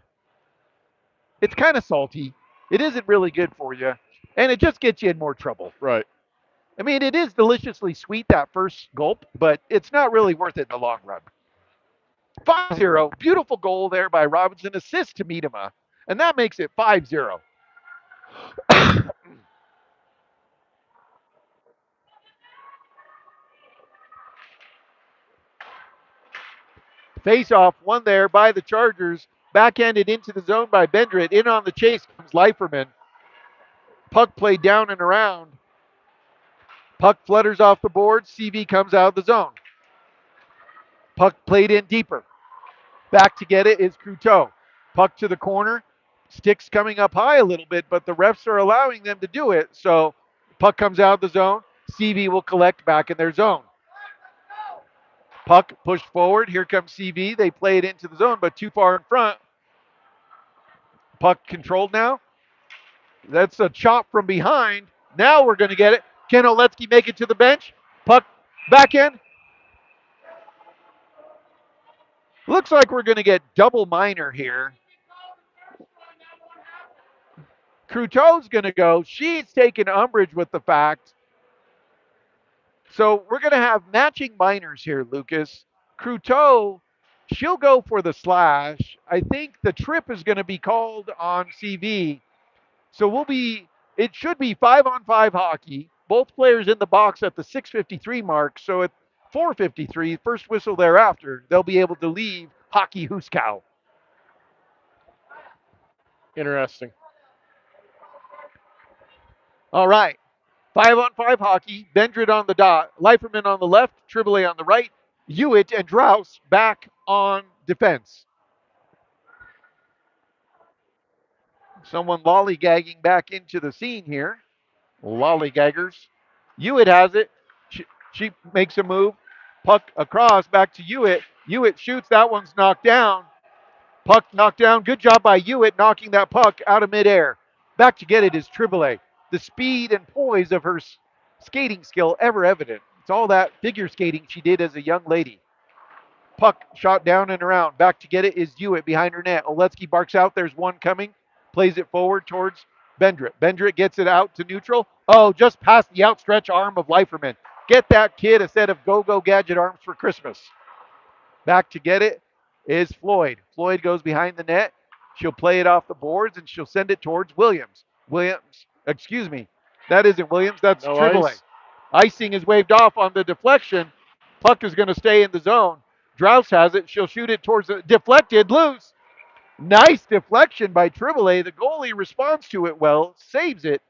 it's kind of salty. It isn't really good for you, and it just gets you in more trouble. Right. I mean, it is deliciously sweet that first gulp, but it's not really worth it in the long run. 5-0. Beautiful goal there by Robinson. Assist to Miedema, and that makes it 5-0. Face off, one there by the Chargers. Backhanded into the zone by Bendrit. In on the chase comes Leiferman. Puck played down and around. Puck flutters off the board. CV comes out of the zone. Puck played in deeper. Back to get it is Cruteau. Puck to the corner. Sticks coming up high a little bit, but the refs are allowing them to do it. So puck comes out of the zone. CV will collect back in their zone. Puck pushed forward. Here comes CV. They play it into the zone, but too far in front. Puck controlled now. That's a chop from behind. Now we're going to get it. Can Oletsky make it to the bench? Puck back in. Looks like we're going to get double minor here. Cruteau's going to go. She's taken umbrage with the fact. So we're going to have matching minors here, Lucas. Cruteau, she'll go for the slash. I think the trip is going to be called on CV. So it should be 5-on-5 hockey. Both players in the box at the 6:53 mark. So at 4:53, first whistle thereafter, they'll be able to leave Hockey Huskow. Interesting. All right. 5-on-5 hockey. Bendrit on the dot. Leiferman on the left. Triboulet on the right. Hewitt and Drouse back on defense. Someone lollygagging back into the scene here. Lollygaggers. Hewitt has it. She makes a move. Puck across back to Hewitt. Hewitt shoots. That one's knocked down. Puck knocked down. Good job by Hewitt knocking that puck out of midair. Back to get it is Triboulet. The speed and poise of her skating skill ever evident. It's all that figure skating she did as a young lady. Puck shot down and around. Back to get it is Hewitt behind her net. Oletsky barks out. There's one coming. Plays it forward towards Bendrit. Bendrit gets it out to neutral. Oh, just past the outstretched arm of Leiferman. Get that kid a set of go-go gadget arms for Christmas. Back to get it is Floyd. Floyd goes behind the net. She'll play it off the boards and she'll send it towards Williams. Excuse me. That isn't Williams. That's No Triboulet. ice. Icing is waved off on the deflection. Puck is going to stay in the zone. Drouse has it. She'll shoot it towards the deflected, loose. Nice deflection by Triboulet. The goalie responds to it well, saves it.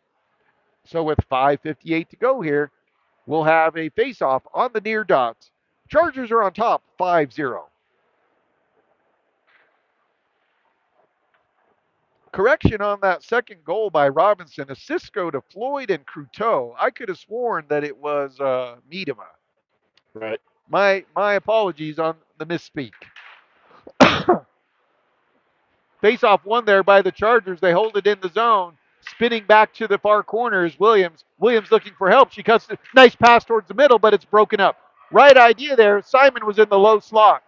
So with 5:58 to go here, we'll have a face-off on the near dot. Chargers are on top, 5-0. Correction on that second goal by Robinson. Assists go to Floyd and Cruteau. I could have sworn that it was Miedema. Right. My apologies on the misspeak. Face-off won there by the Chargers. They hold it in the zone. Spinning back to the far corner is Williams. Williams looking for help. She cuts a nice pass towards the middle, but it's broken up. Right idea there. Simon was in the low slot.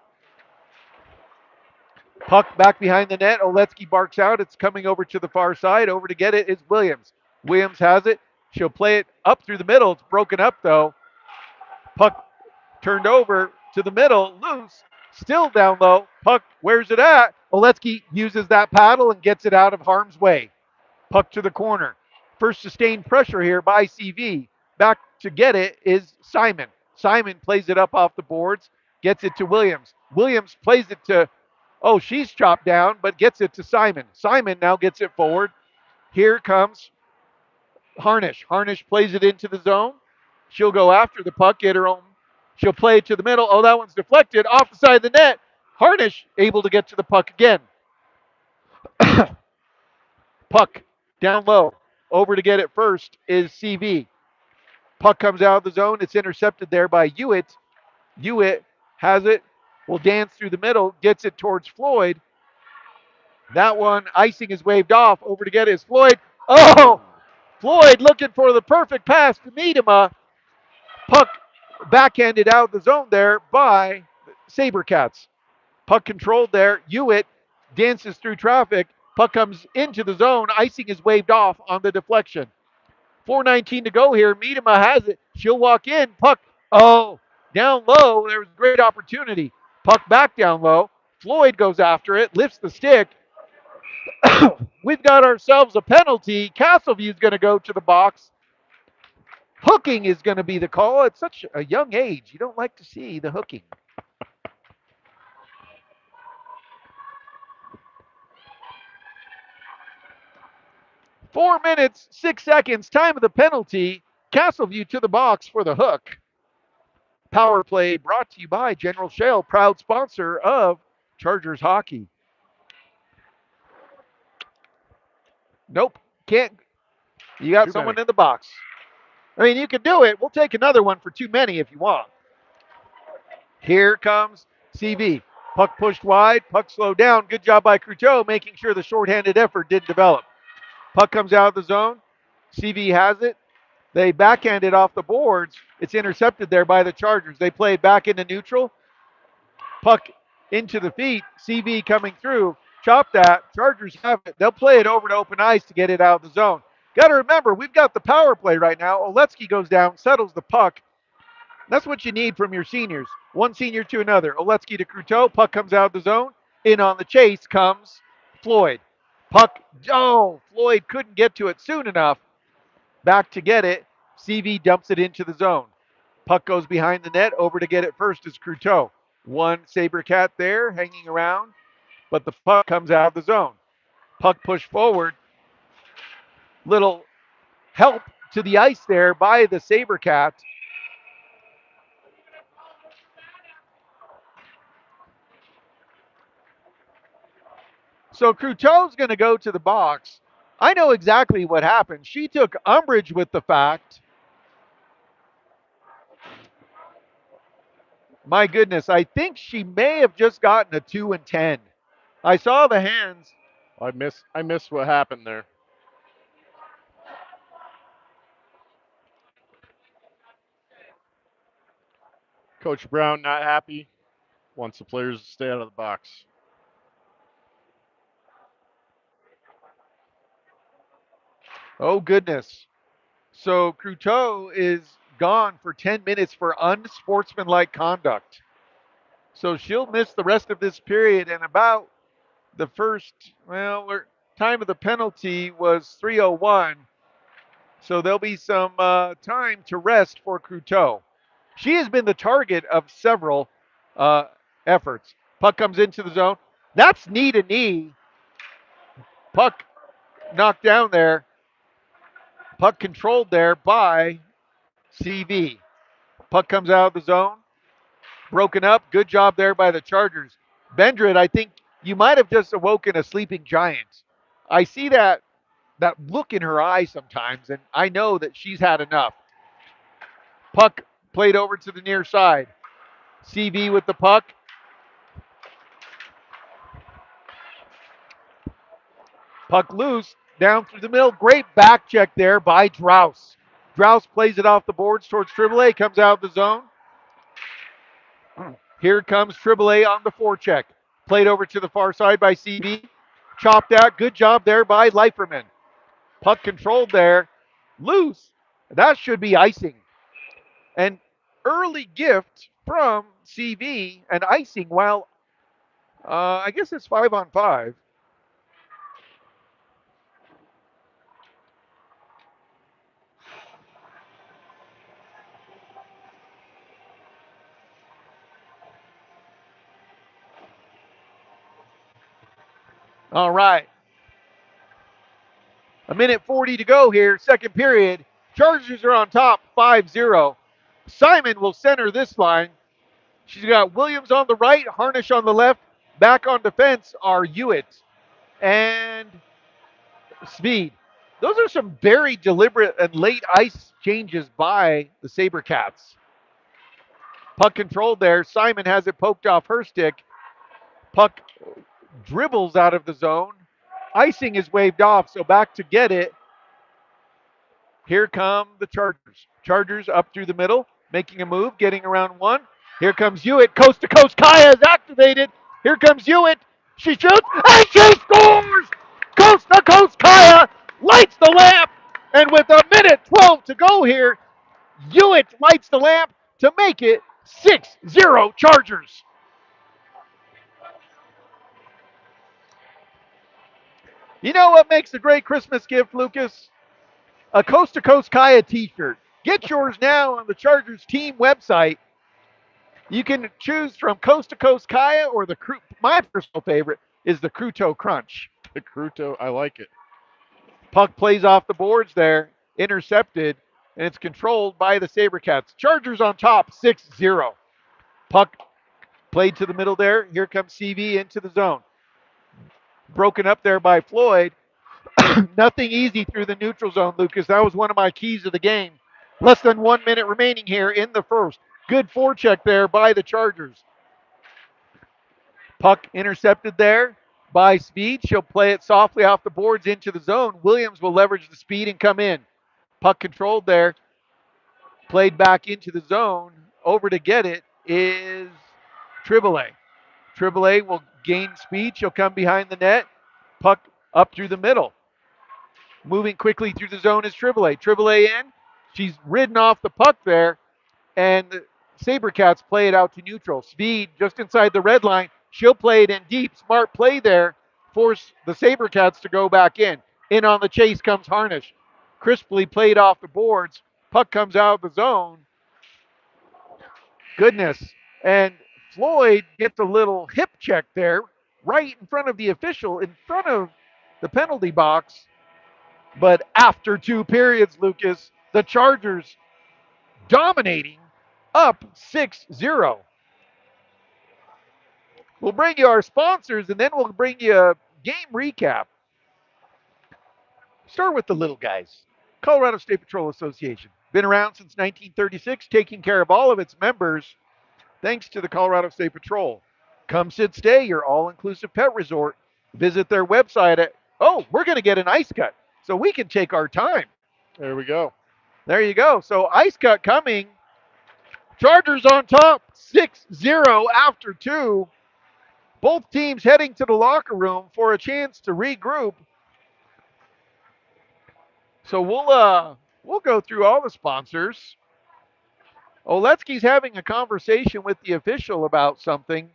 Puck back behind the net. Oletsky barks out. It's coming over to the far side. Over to get it is Williams. Williams has it. She'll play it up through the middle. It's broken up though. Puck turned over to the middle. Loose. Still down low. Puck, where's it at? Oletsky uses that paddle and gets it out of harm's way. Puck to the corner. First sustained pressure here by CV. Back to get it is Simon. Simon plays it up off the boards, gets it to Williams. Williams plays it to, oh, she's chopped down, but gets it to Simon. Simon now gets it forward. Here comes Harnish. Harnish plays it into the zone. She'll go after the puck, get her own. She'll play it to the middle. Oh, that one's deflected off the side of the net. Harnish able to get to the puck again. Puck down low. Over to get it first is CV. Puck comes out of the zone. It's intercepted there by Hewitt. Hewitt has it. Will dance through the middle. Gets it towards Floyd. That one, icing is waved off. Over to get it is Floyd. Oh! Floyd looking for the perfect pass to Miedema. Puck backhanded out of the zone there by Sabercats. Puck controlled there. Hewitt dances through traffic. Puck comes into the zone. Icing is waved off on the deflection. 4:19 to go here. Miedema has it. She'll walk in. Puck, oh, down low. There was a great opportunity. Puck back down low. Floyd goes after it, lifts the stick. We've got ourselves a penalty. Castleview's going to go to the box. Hooking is going to be the call. At such a young age, you don't like to see the hooking. 4 minutes, 6 seconds, time of the penalty. Castleview to the box for the hook. Power play brought to you by General Shale, proud sponsor of Chargers hockey. Nope, can't. You got Too someone many. in the box. I mean, you can do it. We'll take another one for too many if you want. Here comes CB. Puck pushed wide, puck slowed down. Good job by Cruteau making sure the shorthanded effort didn't develop. Puck comes out of the zone. CV has it. They backhand it off the boards. It's intercepted there by the Chargers. They play it back into neutral. Puck into the feet. CV coming through. Chop that. Chargers have it. They'll play it over to open ice to get it out of the zone. Got to remember, we've got the power play right now. Oletsky goes down, settles the puck. That's what you need from your seniors. One senior to another. Oletsky to Cruteau. Puck comes out of the zone. In on the chase comes Floyd. Puck. Oh, Floyd couldn't get to it soon enough. Back to get it. CV dumps it into the zone. Puck goes behind the net. Over to get it first is Cruteau. One Sabercat there hanging around, but the puck comes out of the zone. Puck pushed forward. Little help to the ice there by the Sabercat. So Cruteau's going to go to the box. I know exactly what happened. She took umbrage with the fact. My goodness, I think she may have just gotten a 2 and 10. I saw the hands. I missed what happened there. Coach Brown not happy. Wants the players to stay out of the box. Oh, goodness. So Cruteau is gone for 10 minutes for unsportsmanlike conduct. So she'll miss the rest of this period. And about the first, time of the penalty was 3:01. So there'll be some time to rest for Cruteau. She has been the target of several uh, efforts. Puck comes into the zone. That's knee to knee. Puck knocked down there. Puck controlled there by CV. Puck comes out of the zone. Broken up. Good job there by the Chargers. Bendrit, I think you might have just awoken a sleeping giant. I see that look in her eye sometimes, and I know that she's had enough. Puck played over to the near side. CV with the puck. Puck loose, down through the middle. Great back check there by Drouse. Drouse plays it off the boards towards Triboulet, comes out of the zone. Here comes Triboulet on the forecheck. Played over to the far side by CV. Chopped out. Good job there by Leiferman. Puck controlled there. Loose. That should be icing. An early gift from CV and icing while I guess it's 5-on-5. All right. A minute 40 to go here, second period. Chargers are on top 5-0. Simon will center this line. She's got Williams on the right, Harnish on the left. Back on defense are Hewitt and Speed. Those are some very deliberate and late ice changes by the Sabercats. Puck controlled there. Simon has it poked off her stick. Puck dribbles out of the zone. Icing is waved off, so back to get it. Here come the Chargers. Chargers up through the middle, making a move, getting around one. Here comes Hewitt, coast to coast. Kaya is activated. Here comes Hewitt. She shoots and she scores! Coast to coast, Kaya lights the lamp. And with a minute 12 to go here, Hewitt lights the lamp to make it 6-0 Chargers. You know what makes a great Christmas gift, Lucas? A Coast to Coast Kaya t shirt. Get yours now on the Chargers team website. You can choose from Coast to Coast Kaya or my personal favorite is the Cruto Crunch. The Cruto, I like it. Puck plays off the boards there, intercepted, and it's controlled by the Sabercats. Chargers on top, 6-0. Puck played to the middle there. Here comes CV into the zone. Broken up there by Floyd. Nothing easy through the neutral zone, Lucas. That was one of my keys of the game. Less than 1 minute remaining here in the first. Good forecheck there by the Chargers. Puck intercepted there by Speed. She'll play it softly off the boards into the zone. Williams will leverage the speed and come in. Puck controlled there. Played back into the zone. Over to get it is Triboulet. Triboulet will gain speed. She'll come behind the net. Puck up through the middle. Moving quickly through the zone is Triboulet. Triboulet in. She's ridden off the puck there, and the Sabercats play it out to neutral. Speed just inside the red line. She'll play it in deep. Smart play there. Force the Sabercats to go back in. In on the chase comes Harnish. Crisply played off the boards. Puck comes out of the zone. Goodness. And Floyd gets a little hip check there, right in front of the official, in front of the penalty box. But after two periods, Lucas, the Chargers dominating up 6-0. We'll bring you our sponsors and then we'll bring you a game recap. Start with the little guys. Colorado State Patrol Association. Been around since 1936, taking care of all of its members thanks to the Colorado State Patrol. Come sit stay, your all inclusive pet resort. Visit their website at, oh, we're going to get an ice cut so we can take our time. There we go. There you go. So ice cut coming. Chargers on top, 6-0 after two. Both teams heading to the locker room for a chance to regroup. So we'll go through all the sponsors. Oletsky's having a conversation with the official about something.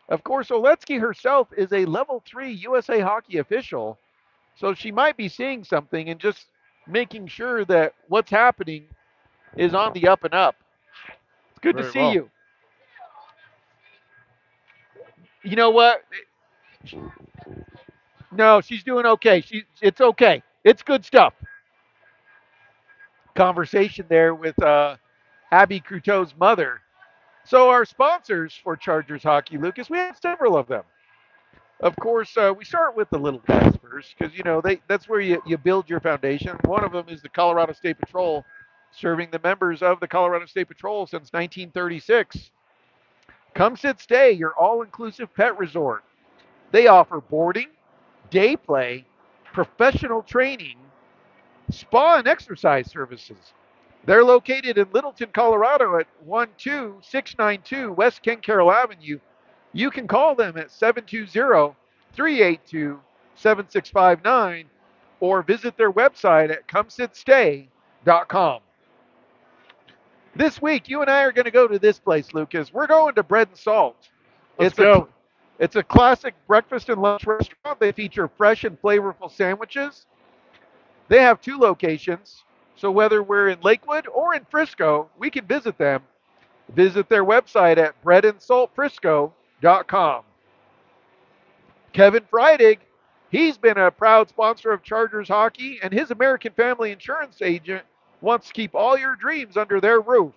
Of course, Oletsky herself is a level 3 USA Hockey official, so she might be seeing something and just making sure that what's happening is on the up and up. It's good to Very see well. you. You know what? No, she's doing okay. It's okay. It's good stuff. Conversation there with Abby Cruteau's mother. So our sponsors for Chargers hockey, Lucas, we have several of them. Of course, we start with the little guys first because that's where you build your foundation. One of them is the Colorado State Patrol, serving the members of the Colorado State Patrol since 1936. Come sit stay, your all-inclusive pet resort. They offer boarding, day play, professional training, spa and exercise services. They're located in Littleton, Colorado at 12692 West Ken Carroll Avenue. You can call them at 720-382-7659 or visit their website at comesitstay.com. This week, you and I are going to go to this place, Lucas. We're going to Bread and Salt. Let's It's a go. it's a classic breakfast and lunch restaurant. They feature fresh and flavorful sandwiches. They have two locations, so whether we're in Lakewood or in Frisco, we can visit them. Visit their website at breadandsaltfrisco.com. Kevin Freidig, he's been a proud sponsor of Chargers hockey, and his American Family Insurance agent wants to keep all your dreams under their roof.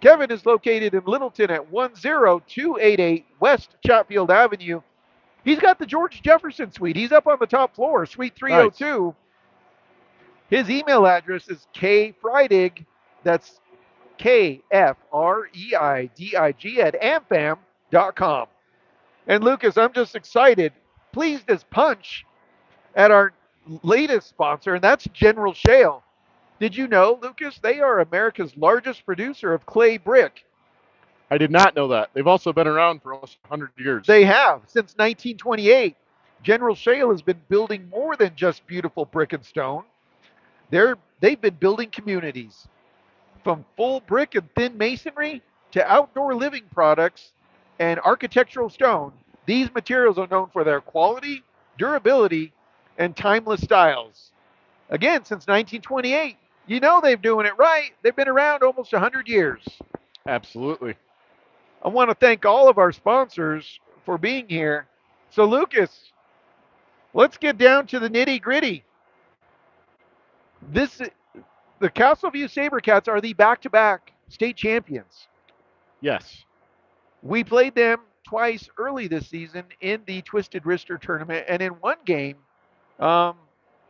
Kevin is located in Littleton at 10288 West Chatfield Avenue. He's got the George Jefferson suite. He's up on the top floor, suite Nice. 302. His email address is kfreidig, that's KFREIDIG at amfam.com. And Lucas, I'm just excited, pleased as punch at our latest sponsor, and that's General Shale. Did you know, Lucas, they are America's largest producer of clay brick? I did not know that. They've also been around for almost 100 years. They have since 1928. General Shale has been building more than just beautiful brick and stone. They've been building communities from full brick and thin masonry to outdoor living products and architectural stone. These materials are known for their quality, durability, and timeless styles. Again, since 1928. You know they're doing it right. They've been around almost 100 years. Absolutely. I want to thank all of our sponsors for being here. So, Lucas, let's get down to the nitty gritty. This, the Castleview Sabercats are the back-to-back state champions. Yes. We played them twice early this season in the Twisted Wrister tournament, and in one game, um,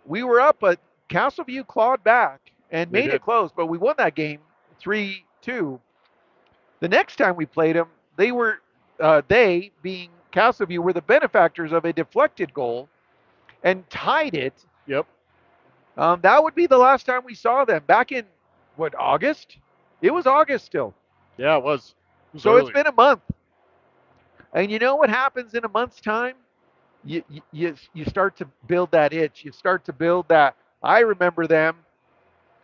we were up, but Castleview clawed back and They made it did. close. But we won that game 3-2. The next time we played them, they being Castleview were the benefactors of a deflected goal and tied it. Yep. That would be the last time we saw them back in what, August? It was August still. Yeah, it was. It was So it's early. been a month. And you know what happens in a month's time? You start to build that itch. You start to build that. I remember them,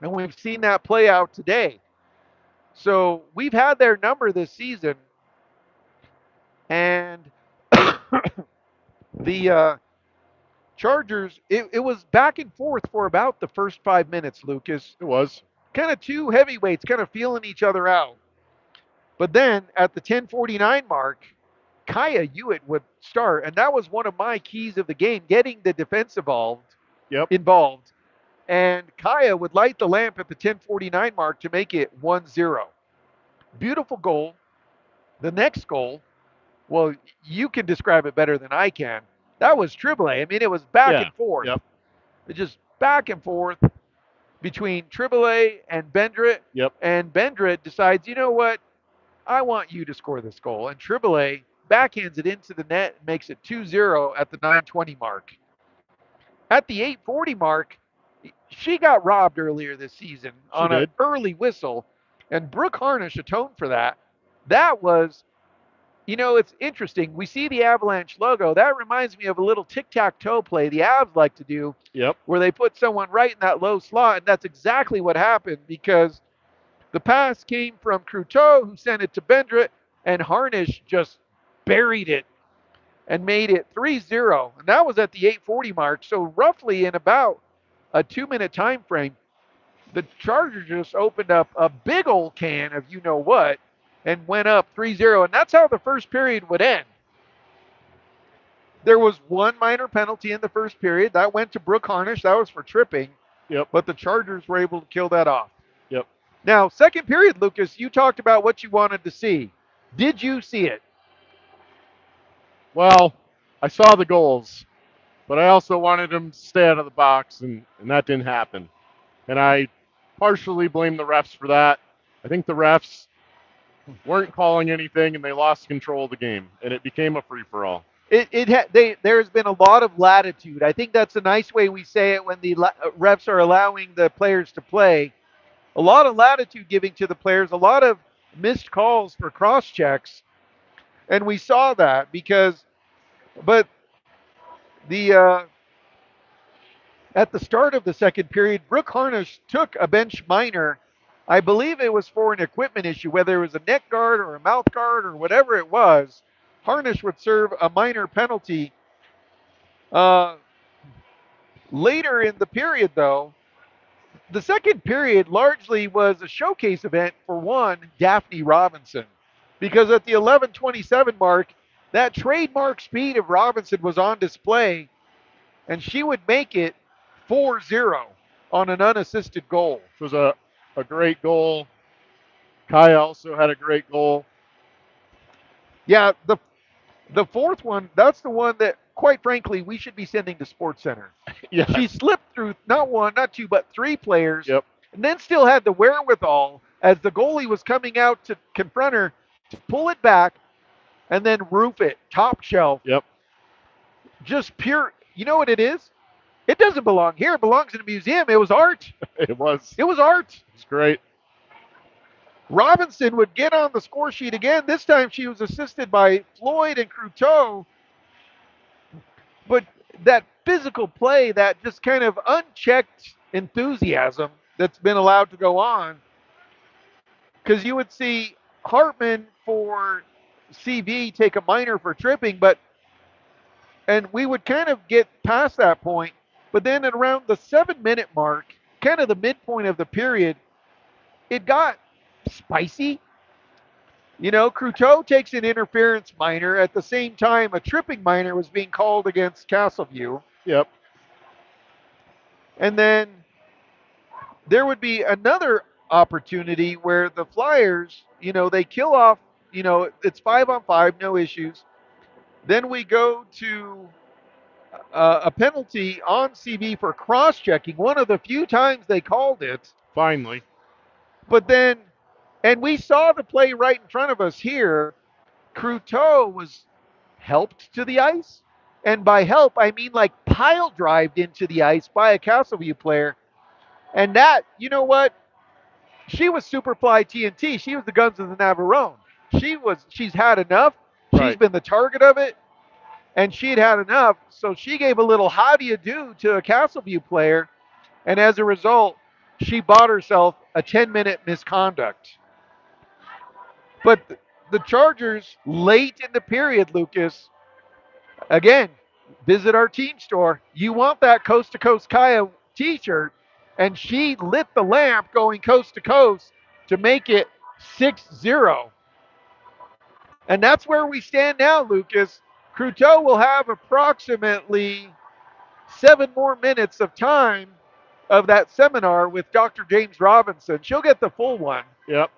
and we've seen that play out today. So we've had their number this season, and the Chargers. It was back and forth for about the first 5 minutes. Lucas, It was. kind of two heavyweights, kind of feeling each other out. But then at the 10:49 mark, Kaya Hewitt would start, and that was one of my keys of the game, getting the defense Yep. involved. And Kaya would light the lamp at the 10:49 mark to make it 1-0. Beautiful goal. The next goal, well, you can describe it better than I can. That was Tribble. I mean, it was back Yeah. and forth. Yep. It just back and forth between Tribble and Bendrit. Yep. And Bendrit decides, you know what? I want you to score this goal. And Tribble backhands it into the net and makes it 2-0 at the 9:20 mark. At the 8:40 mark, she got robbed earlier this season She on an did. early whistle, and Brooke Harnish atoned for that. That was, it's interesting. We see the Avalanche logo. That reminds me of a little tic-tac-toe play the Avs like to do, Yep. where they put someone right in that low slot, and that's exactly what happened because the pass came from Cruteau, who sent it to Bendrit, and Harnish just buried it and made it 3-0. And that was at the 8:40 mark. So roughly in about a 2-minute time frame, the Chargers just opened up a big old can of you know what and went up 3-0. And that's how the first period would end. There was one minor penalty in the first period. That went to Brooke Harnish. That was for tripping. Yep. But the Chargers were able to kill that off. Yep. Now, second period, Lucas, you talked about what you wanted to see. Did you see it? Well, I saw the goals, but I also wanted them to stay out of the box, and that didn't happen. And I partially blame the refs for that. I think the refs weren't calling anything, and they lost control of the game, and it became a free for all. There's been a lot of latitude. I think that's a nice way we say it when the refs are allowing the players to play. A lot of latitude giving to the players, a lot of missed calls for cross checks, and we saw that but the at the start of the second period, Brooke Harnish took a bench minor. I believe it was for an equipment issue, whether it was a neck guard or a mouth guard or whatever it was. Harnish would serve a minor penalty. Uh, Later in the period, though, the second period largely was a showcase event for one, Daphne Robinson. Because at the 11:27 mark, that trademark speed of Robinson was on display, and she would make it 4-0 on an unassisted goal. Which was a great goal. Kai also had a great goal. Yeah, the fourth one, that's the one that, quite frankly, we should be sending to Sports Center. She Yes. slipped through not one, not two, but three players, Yep. and then still had the wherewithal as the goalie was coming out to confront her to pull it back and then roof it top shelf. Yep. Just pure. You know what it is? It doesn't belong here. It belongs in a museum. It was art. It was. It was art. It's great. Robinson would get on the score sheet again. This time she was assisted by Floyd and Cruteau. But that physical play, that just kind of unchecked enthusiasm that's been allowed to go on, because you would see Hartman for CV take a minor for tripping, and we would kind of get past that point. But then at around the 7 minute mark, kind of the midpoint of the period, it got spicy. Cruteau takes an interference minor. At the same time, a tripping minor was being called against Castleview. Yep. And then there would be another opportunity where the Flyers, they kill off, it's 5-on-5, no issues. Then we go to a penalty on CB for cross checking, one of the few times they called it. Finally. But then, and we saw the play right in front of us here. Cruteau was helped to the ice. And by help, I mean like pile drived into the ice by a Castleview player. And that, you know what? She was Superfly TNT. She was the Guns of the Navarone. She's had enough. She's Right. been the target of it, and she'd had enough. So she gave a little how do you do to a Castleview player, and as a result, she bought herself a 10-minute misconduct. But the Chargers, late in the period, Lucas, again, visit our team store. You want that Coast to Coast Kaya t shirt, and she lit the lamp going coast to coast to make it 6-0. And that's where we stand now, Lucas. Cruteau will have approximately 7 more minutes of time of that seminar with Dr. James Robinson. She'll get the full one. Yep.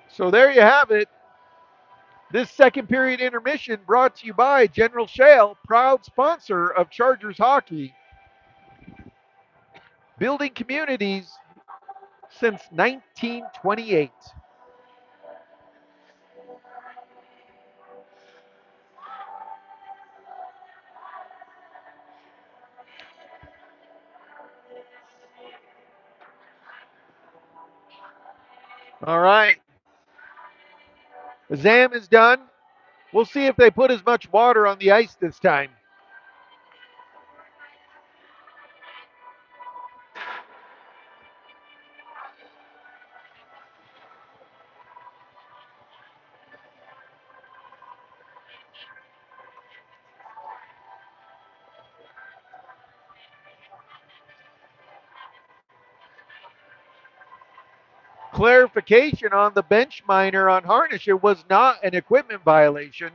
So there you have it. This second period intermission brought to you by General Shale, proud sponsor of Chargers hockey, building communities since 1928. All right. The Zam is done. We'll see if they put as much water on the ice this time. Clarification on the bench minor on Harnish. It was not an equipment violation.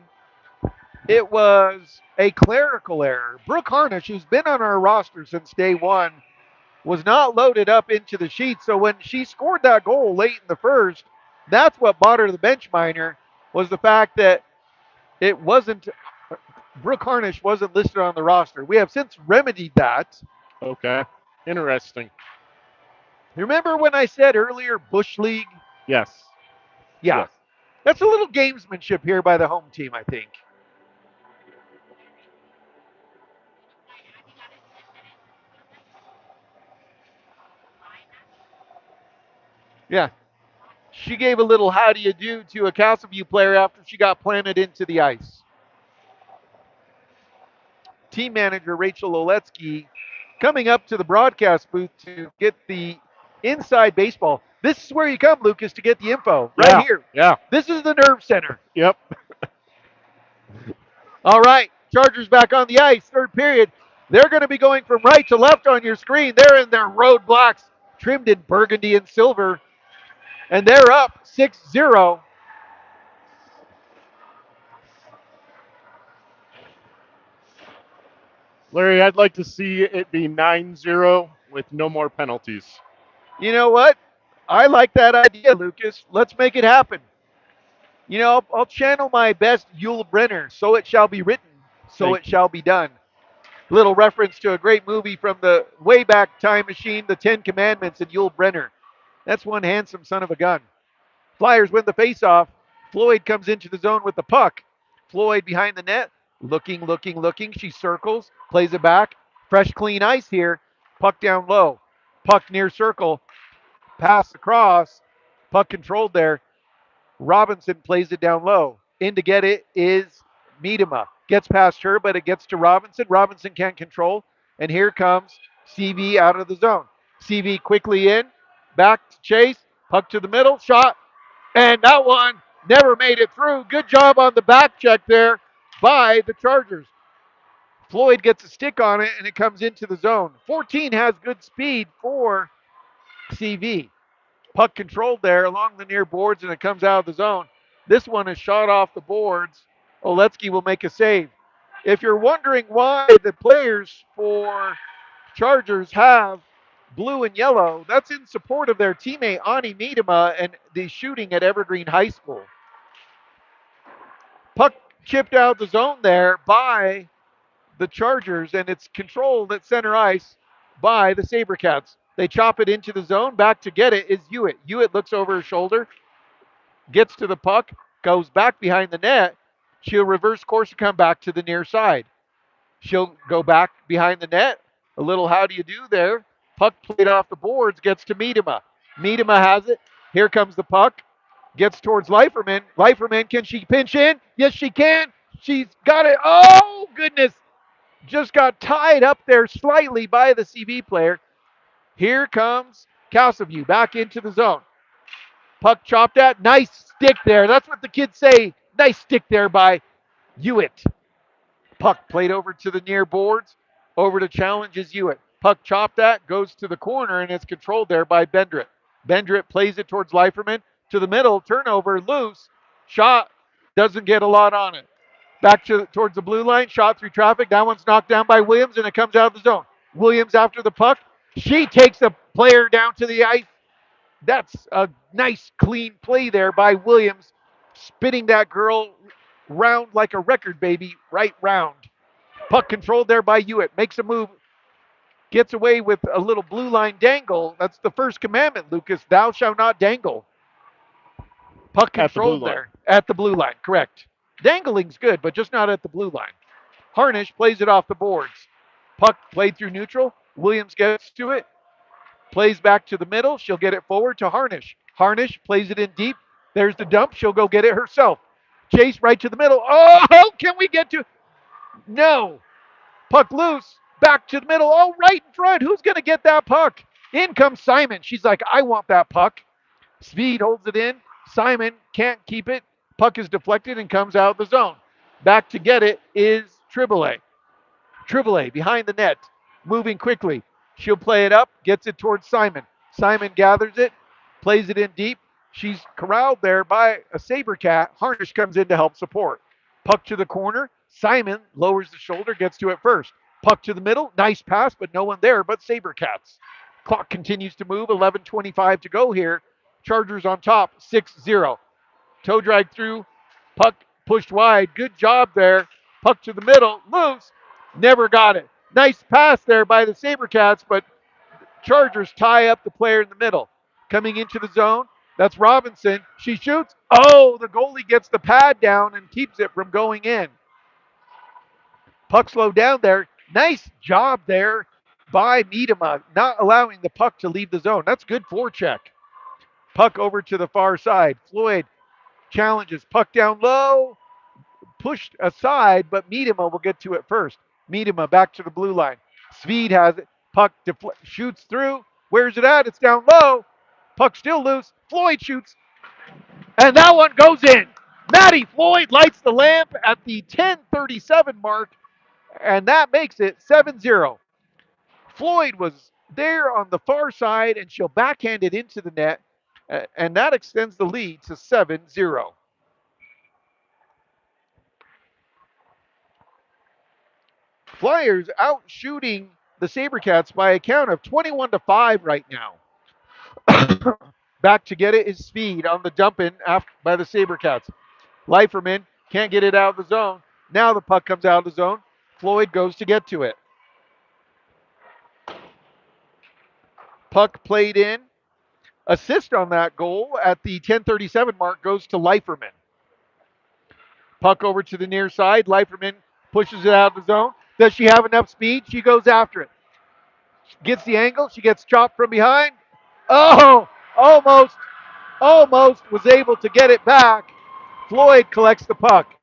It was a clerical error. Brooke Harnish, who's been on our roster since day one, was not loaded up into the sheet. So when she scored that goal late in the first, that's what bought her the bench minor, was the fact that it wasn't Brooke Harnish wasn't listed on the roster. We have since remedied that. Okay. Interesting. Remember when I said earlier Bush League? Yes. Yeah. Yes. That's a little gamesmanship here by the home team, I think. Yeah. She gave a little how do you do to a Castleview player after she got planted into the ice. Team manager Rachel Oletsky coming up to the broadcast booth to get the inside baseball. This is where you come, Lucas, to get the info. Right Yeah. here. Yeah. This is the nerve center. Yep. All right. Chargers back on the ice, third period. They're going to be going from right to left on your screen. They're in their road blocks, trimmed in burgundy and silver. And they're up 6-0. Larry, I'd like to see it be 9-0 with no more penalties. You know what? I like that idea, Lucas. Let's make it happen. I'll channel my best Yul Brenner. So it shall be written, so Thank it you. shall be done. Little reference to a great movie from the way back time machine, The Ten Commandments, and Yul Brenner. That's one handsome son of a gun. Flyers win the faceoff. Floyd comes into the zone with the puck. Floyd behind the net, looking, looking, looking. She circles, plays it back. Fresh, clean ice here. Puck down low. Puck near circle. Pass across. Puck controlled there. Robinson plays it down low. In to get it is Miedema. Gets past her, but it gets to Robinson. Robinson can't control. And here comes CV out of the zone. CV quickly in. Back to Chase. Puck to the middle. Shot. And that one Never made it through. Good job on the back check there by the Chargers. Floyd gets a stick on it and it comes into the zone. 14 has good speed for CV. Puck controlled there along the near boards and it comes out of the zone. This one is shot off the boards. Oletsky will make a save. If you're wondering why the players for Chargers have blue and yellow, that's in support of their teammate Ani Miedema and the shooting at Evergreen High School. Puck chipped out the zone there by the Chargers, and it's controlled at center ice by the Sabercats. They chop it into the zone. Back to get it is Hewitt. Hewitt looks over his shoulder, gets to the puck, goes back behind the net. She'll reverse course and come back to the near side. She'll go back behind the net. A little how do you do there. Puck played off the boards, gets to Miedema. Miedema has it. Here comes the puck. Gets towards Leiferman. Leiferman, can she pinch in? Yes, she can. She's got it. Oh, goodness. Just got tied up there slightly by the CV player. Here comes Calceview back into the zone. Puck chopped at. Nice stick there. That's what the kids say. Nice stick there by Hewitt. Puck played over to the near boards. Over to challenges Hewitt. Puck chopped at, goes to the corner, and it's controlled there by Bendrit. Bendrit plays it towards Leiferman. To the middle, turnover, loose. Shot, doesn't get a lot on it. Back towards the blue line, shot through traffic. That one's knocked down by Williams, and it comes out of the zone. Williams after the puck. She takes the player down to the ice. That's a nice, clean play there by Williams, spinning that girl round like a record baby, right round. Puck controlled there by Hewitt. Makes a move, gets away with a little blue line dangle. That's the first commandment, Lucas. Thou shalt not dangle. Puck At the blue controlled line. there at the blue line, correct. Dangling's good, but just not at the blue line. Harnish plays it off the boards. Puck played through neutral. Williams gets to it, plays back to the middle. She'll get it forward to Harnish. Harnish plays it in deep. There's the dump. She'll go get it herself. Chase right to the middle. Oh, can we get to? No. Puck loose. Back to the middle. Oh, right in front. Who's going to get that puck? In comes Simon. She's like, I want that puck. Speed holds it in. Simon can't keep it. Puck is deflected and comes out of the zone. Back to get it is Triboulet. Triboulet behind the net, moving quickly. She'll play it up, gets it towards Simon. Simon gathers it, plays it in deep. She's corralled there by a Sabercat. Harnish comes in to help support. Puck to the corner. Simon lowers the shoulder, gets to it first. Puck to the middle. Nice pass, but no one there but Sabercats. Clock continues to move. 11:25 to go here. Chargers on top, 6-0. Toe drag through. Puck pushed wide. Good job there. Puck to the middle. Loose. Never got it. Nice pass there by the Sabercats, but Chargers tie up the player in the middle. Coming into the zone. That's Robinson. She shoots. Oh, the goalie gets the pad down and keeps it from going in. Puck slowed down there. Nice job there by Miedema, not allowing the puck to leave the zone. That's good forecheck. Puck over to the far side. Floyd challenges. Puck down low. Pushed aside, but Miedema will get to it first. Miedema back to the blue line. Speed has it. Puck shoots through. Where's it at? It's down low. Puck still loose. Floyd shoots. And that one goes in. Maddie Floyd lights the lamp at the 10:37 mark, and that makes it 7-0. Floyd was there on the far side, and she'll backhand it into the net, and that extends the lead to 7-0. Flyers out shooting the Sabercats by a count of 21-5 right now. Back to get it is Speed on the dump in by the Sabercats. Leiferman can't get it out of the zone. Now the puck comes out of the zone. Floyd goes to get to it. Puck played in. Assist on that goal at the 10:37 mark goes to Leiferman. Puck over to the near side. Leiferman pushes it out of the zone. Does she have enough speed? She goes after it. Gets the angle. She gets chopped from behind. Oh, almost was able to get it back. Floyd collects the puck.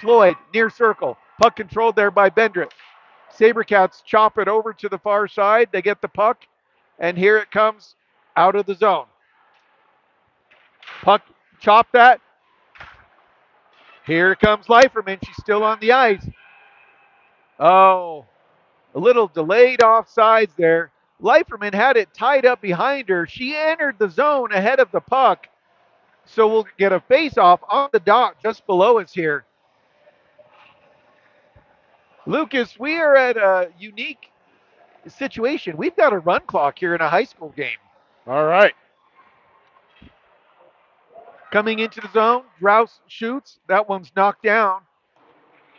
Floyd near circle. Puck controlled there by Bendrit. Sabercats chop it over to the far side. They get the puck, and here it comes out of the zone. Puck chopped that. Here comes Leiferman. She's still on the ice. Oh, a little delayed offsides there. Leiferman had it tied up behind her. She entered the zone ahead of the puck. So we'll get a face off on the dot just below us here. Lucas, we are at a unique situation. We've got a run clock here in a high school game. All right. Coming into the zone, Rouse shoots. That one's knocked down.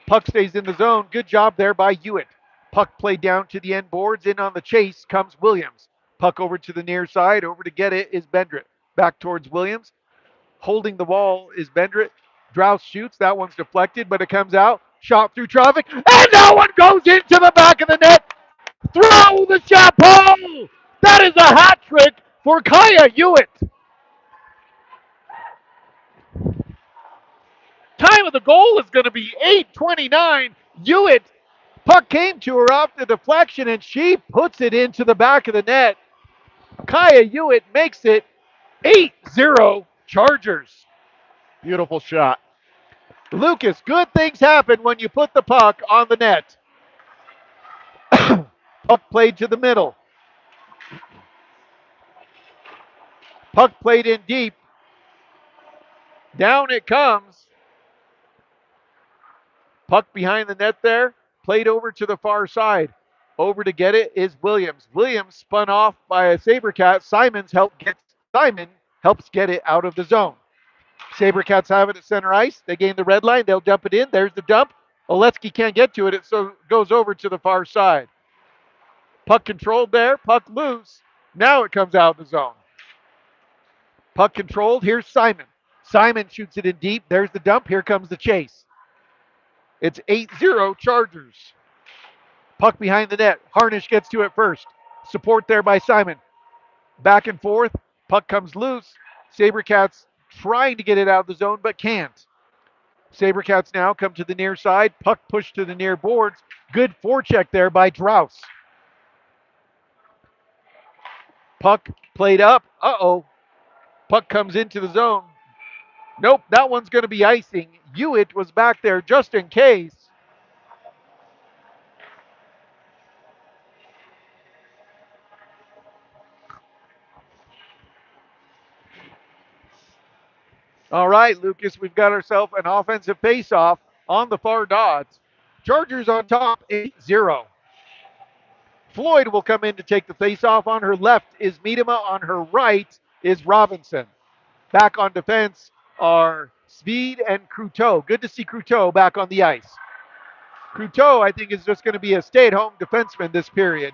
Puck stays in the zone. Good job there by Hewitt. Puck played down to the end boards. In on the chase comes Williams. Puck over to the near side. Over to get it is Bendrit. Back towards Williams. Holding the wall is Bendrit. Drouse shoots. That one's deflected, but it comes out. Shot through traffic. And that one goes into the back of the net. Throw the chapeau! That is a hat trick for Kaya Hewitt. Time of the goal is going to be 8:29. Hewitt, puck came to her off the deflection, and she puts it into the back of the net. Kaya Hewitt makes it 8-0 Chargers. Beautiful shot. Lucas, good things happen when you put the puck on the net. Puck played to the middle. Puck played in deep. Down it comes. Puck behind the net there. Played over to the far side. Over to get it is Williams. Williams spun off by a Sabercat. Simon helps get it out of the zone. Sabercats have it at center ice. They gain the red line. They'll dump it in. There's the dump. Oletsky can't get to it. It so goes over to the far side. Puck controlled there. Puck loose. Now it comes out of the zone. Puck controlled. Here's Simon. Simon shoots it in deep. There's the dump. Here comes the chase. It's 8-0 Chargers. Puck behind the net. Harnish gets to it first. Support there by Simon. Back and forth. Puck comes loose. Sabercats trying to get it out of the zone but can't. Sabercats now come to the near side. Puck pushed to the near boards. Good forecheck there by Drouse. Puck played up. Uh-oh. Puck comes into the zone. Nope, that one's going to be icing. Hewitt was back there just in case. All right, Lucas, we've got ourselves an offensive faceoff on the far dots. Chargers on top 8-0. Floyd will come in to take the faceoff. On her left is Miedema. On her right is Robinson. Back on defense are Speed and Cruteau. Good to see Cruteau back on the ice. Cruteau, I think, is just going to be a stay-at-home defenseman this period.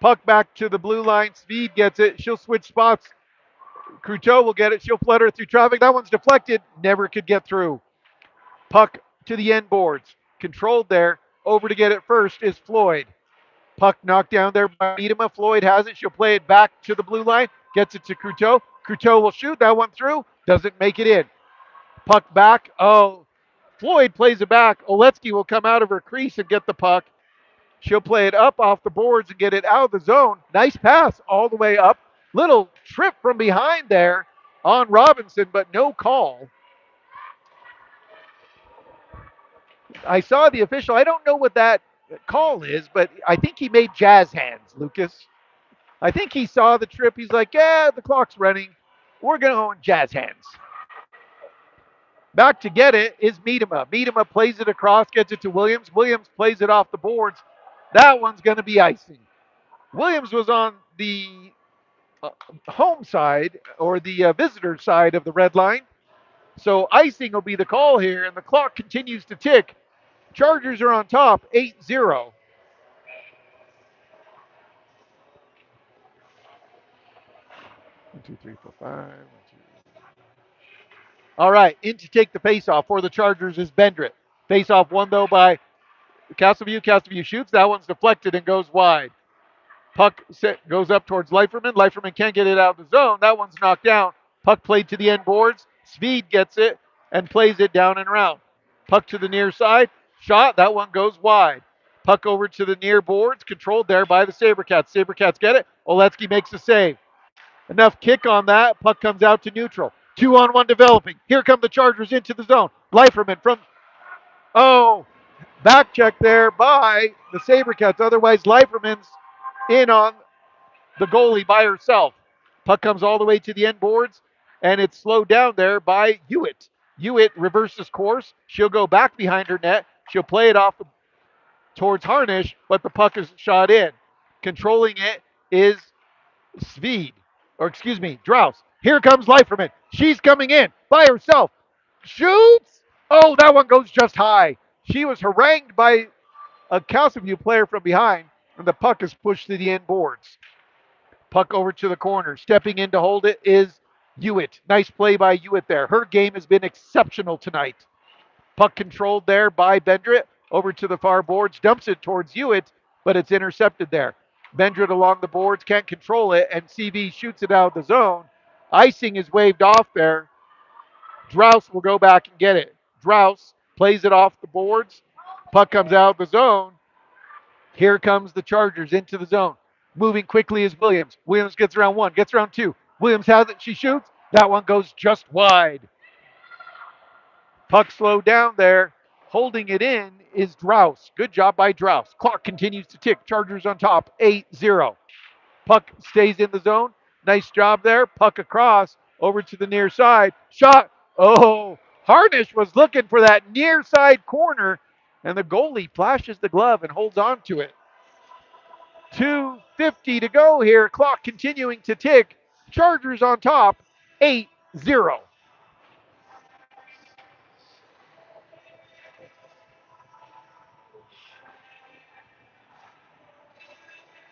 Puck back to the blue line. Speed gets it. She'll switch spots. Cruteau will get it. She'll flutter through traffic. That one's deflected. Never could get through. Puck to the end boards. Controlled there. Over to get it first is Floyd. Puck knocked down there by Miedema. Floyd has it. She'll play it back to the blue line. Gets it to Cruteau. Cruteau will shoot. That one through. Doesn't make it in. Puck back. Oh, Floyd plays it back. Oletsky will come out of her crease and get the puck. She'll play it up off the boards and get it out of the zone. Nice pass all the way up. Little trip from behind there on Robinson, but no call. I saw the official. I don't know what that call is, but I think he made jazz hands, Lucas. I think he saw the trip. He's like, yeah, the clock's running. We're going to go in jazz hands. Back to get it is Miedema. Miedema plays it across, gets it to Williams. Williams plays it off the boards. That one's going to be icing. Williams was on the home side or the visitor side of the red line. So icing will be the call here, and the clock continues to tick. Chargers are on top, 8-0. One, two, three, four, five. All right, in to take the faceoff for the Chargers is Bendrit. Faceoff won, though, by Castleview. Castleview shoots. That one's deflected and goes wide. Puck goes up towards Leiferman. Leiferman can't get it out of the zone. That one's knocked down. Puck played to the end boards. Speed gets it and plays it down and around. Puck to the near side. Shot. That one goes wide. Puck over to the near boards. Controlled there by the Sabercats. Sabercats get it. Oletsky makes a save. Enough kick on that. Puck comes out to neutral. 2-on-1 developing. Here come the Chargers into the zone. Leiferman from, oh, back check there by the Sabercats. Otherwise, Leiferman's in on the goalie by herself. Puck comes all the way to the end boards, and it's slowed down there by Hewitt. Hewitt reverses course. She'll go back behind her net. She'll play it off towards Harnish, but the puck is shot in. Controlling it is Svede, or excuse me, Draus. Here comes Leiferman. She's coming in by herself. Shoots! Oh, that one goes just high. She was harangued by a Calcaview player from behind, and the puck is pushed to the end boards. Puck over to the corner. Stepping in to hold it is Hewitt. Nice play by Hewitt there. Her game has been exceptional tonight. Puck controlled there by Bendrit. Over to the far boards. Dumps it towards Hewitt, but it's intercepted there. Bendrit along the boards. Can't control it, and CV shoots it out of the zone. Icing is waved off there. Draus will go back and get it. Draus plays it off the boards. Puck comes out of the zone. Here comes the Chargers into the zone. Moving quickly is Williams. Williams gets around one, gets around two. Williams has it. She shoots. That one goes just wide. Puck slowed down there. Holding it in is Draus. Good job by Draus. Clock continues to tick. Chargers on top, 8-0. Puck stays in the zone. Nice job there. Puck across over to the near side. Shot. Oh, Harnish was looking for that near side corner, and the goalie flashes the glove and holds on to it. 2:50 to go here. Clock continuing to tick. Chargers on top, 8-0.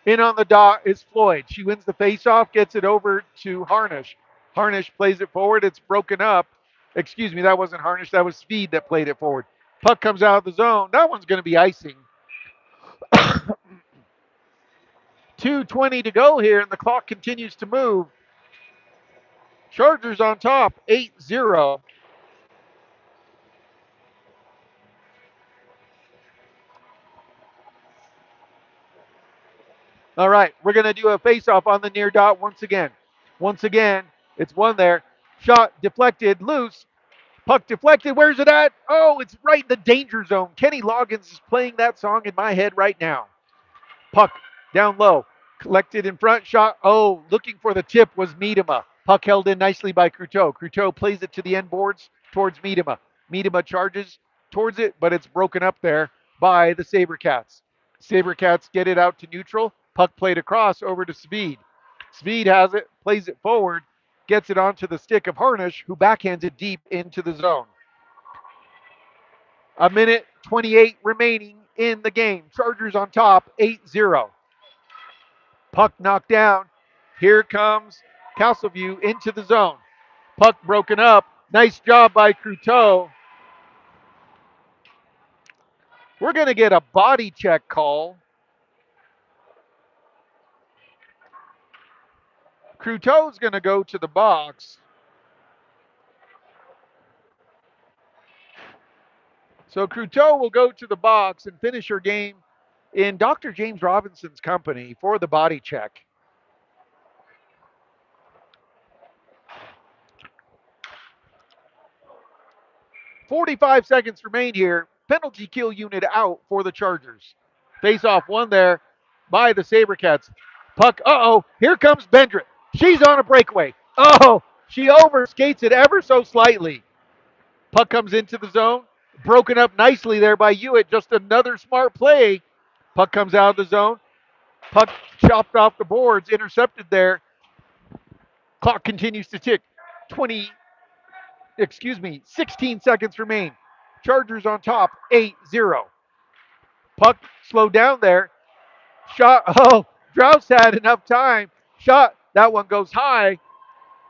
In on the dot is Floyd. She wins the faceoff, gets it over to Harnish. Harnish plays it forward. It's broken up. Excuse me, that wasn't Harnish. That was Speed that played it forward. Puck comes out of the zone. That one's going to be icing. 2:20 to go here, and the clock continues to move. Chargers on top, 8-0. All right, we're going to do a face-off on the near dot once again. Once again, it's one there. Shot deflected, loose. Puck deflected. Where's it at? Oh, it's right in the danger zone. Kenny Loggins is playing that song in my head right now. Puck down low. Collected in front. Shot. Oh, looking for the tip was Miedema. Puck held in nicely by Cruteau. Cruteau plays it to the end boards towards Miedema. Miedema charges towards it, but it's broken up there by the Sabercats. Sabercats get it out to neutral. Puck played across over to Speed. Speed has it, plays it forward, gets it onto the stick of Harnish, who backhands it deep into the zone. A minute 28 remaining in the game. Chargers on top, 8-0. Puck knocked down. Here comes Castleview into the zone. Puck broken up. Nice job by Cruteau. We're going to get a body check call. Cruteau's going to go to the box. So Cruteau will go to the box and finish her game in Dr. James Robinson's company for the body check. 45 seconds remain here. Penalty kill unit out for the Chargers. Face off one there by the Sabercats. Puck, here comes Bendrit. She's on a breakaway. Oh, she overskates it ever so slightly. Puck comes into the zone. Broken up nicely there by Hewitt. Just another smart play. Puck comes out of the zone. Puck chopped off the boards, intercepted there. Clock continues to tick. 16 seconds remain. Chargers on top, 8-0. Puck slowed down there. Shot, Drous had enough time. Shot, that one goes high.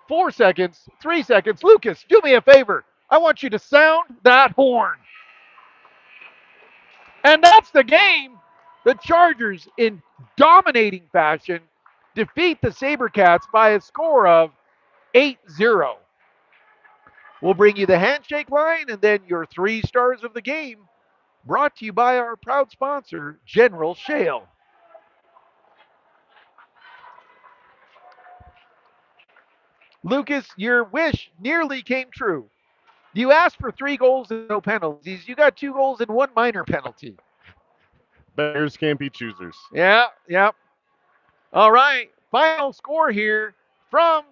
4 seconds, 3 seconds. Lucas, do me a favor. I want you to sound that horn. And that's the game. The Chargers, in dominating fashion, defeat the Sabercats by a score of 8-0. We'll bring you the handshake line and then your 3 stars of the game, brought to you by our proud sponsor, General Shale. Lucas, your wish nearly came true. You asked for 3 goals and no penalties. You got 2 goals and 1 minor penalty. Beggars can't be choosers. Yeah, yeah. All right. Final score here from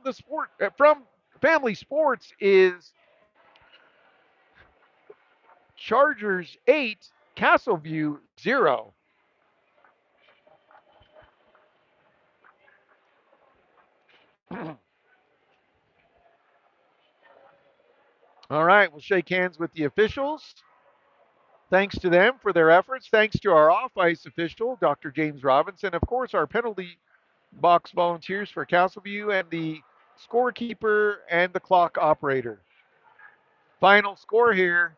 Family Sports is Chargers 8, Castleview 0. All right, we'll shake hands with the officials. Thanks to them for their efforts. Thanks to our off ice official, Dr. James Robinson. Of course, our penalty box volunteers for Castleview and the scorekeeper and the clock operator. Final score here.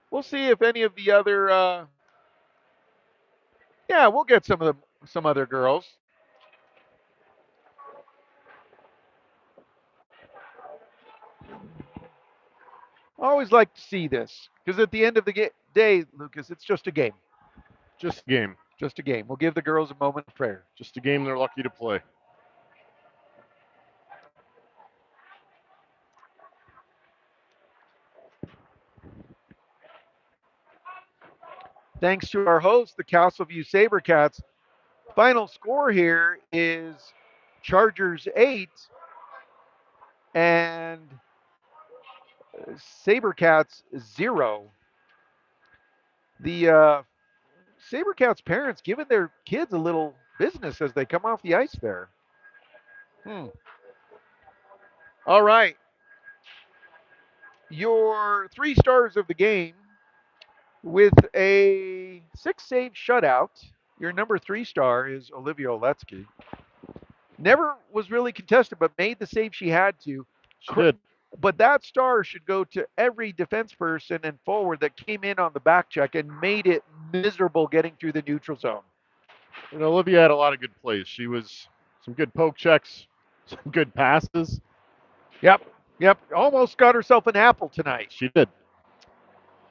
We'll see if any of the other, yeah, we'll get some other girls. I always like to see this because at the end of the day, Lucas, it's just a game. Just a game. Just a game. We'll give the girls a moment of prayer. Just a game they're lucky to play. Thanks to our host, the Castleview Sabercats. Final score here is Chargers 8 and Sabercats 0. The Sabercats parents giving their kids a little business as they come off the ice there. All right. Your 3 stars of the game with a 6 save shutout. Your number 3 star is Olivia Oletsky. Never was really contested, but made the save she had to. She did. But that star should go to every defense person and forward that came in on the back check and made it miserable getting through the neutral zone. And Olivia had a lot of good plays. She was some good poke checks, some good passes. Yep. Almost got herself an apple tonight. She did.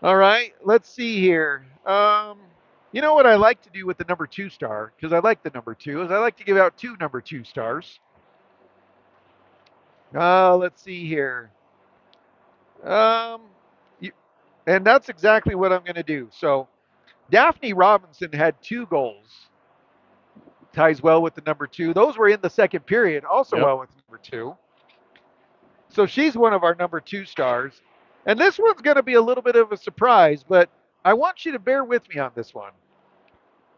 All right, let's see here. You know what I like to do with the number 2 star, because I like the number 2, is I like to give out 2 number 2 stars. Let's see here. Um, and that's exactly what I'm going to do. So Daphne Robinson had 2 goals. Ties well with the number 2. Those were in the second period, also Yep. well with number 2. So she's one of our number 2 stars. And this one's going to be a little bit of a surprise, but I want you to bear with me on this one.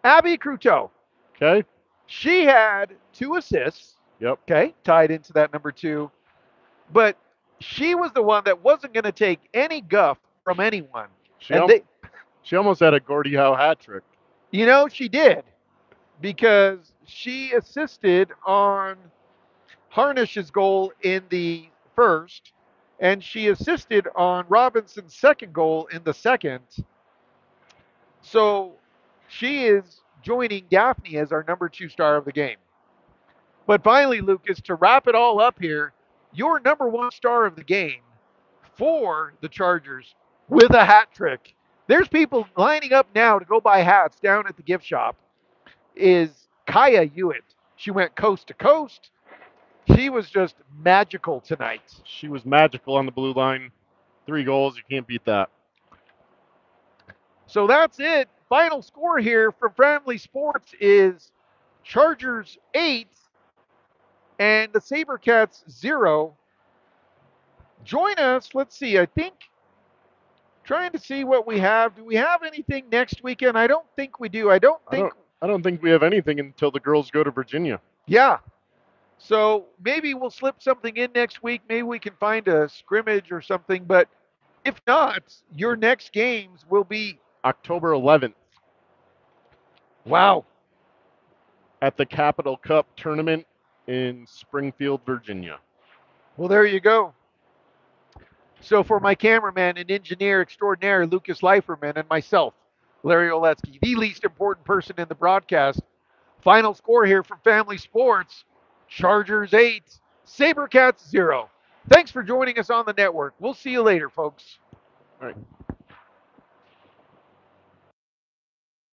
Abby Cruteau. Okay. She had 2 assists. Yep. Okay, tied into that number 2. But she was the one that wasn't going to take any guff from anyone. She almost had a Gordie Howe hat trick. You know, she did, because she assisted on Harnish's goal in the first, and she assisted on Robinson's second goal in the second. So she is joining Daphne as our number 2 star of the game. But finally, Lucas, to wrap it all up here, your number 1 star of the game for the Chargers with a hat trick. There's people lining up now to go buy hats down at the gift shop. Is Kaya Hewitt. She went coast to coast. She was just magical tonight. She was magical on the blue line. 3 goals. You can't beat that. So that's it. Final score here from Family Sports is Chargers 8 and the Sabercats 0. Join us. Let's see. I think trying to see what we have. Do we have anything next weekend? I don't think we do. I don't think we have anything until the girls go to Virginia. Yeah. So maybe we'll slip something in next week. Maybe we can find a scrimmage or something. But if not, your next games will be October 11th. Wow. At the Capital Cup tournament in Springfield, Virginia. Well, there you go. So for my cameraman and engineer extraordinaire, Lucas Leiferman, and myself, Larry Oletsky, the least important person in the broadcast, final score here from Family Sports, Chargers 8, Sabercats 0. Thanks for joining us on the network. We'll see you later, folks. All right.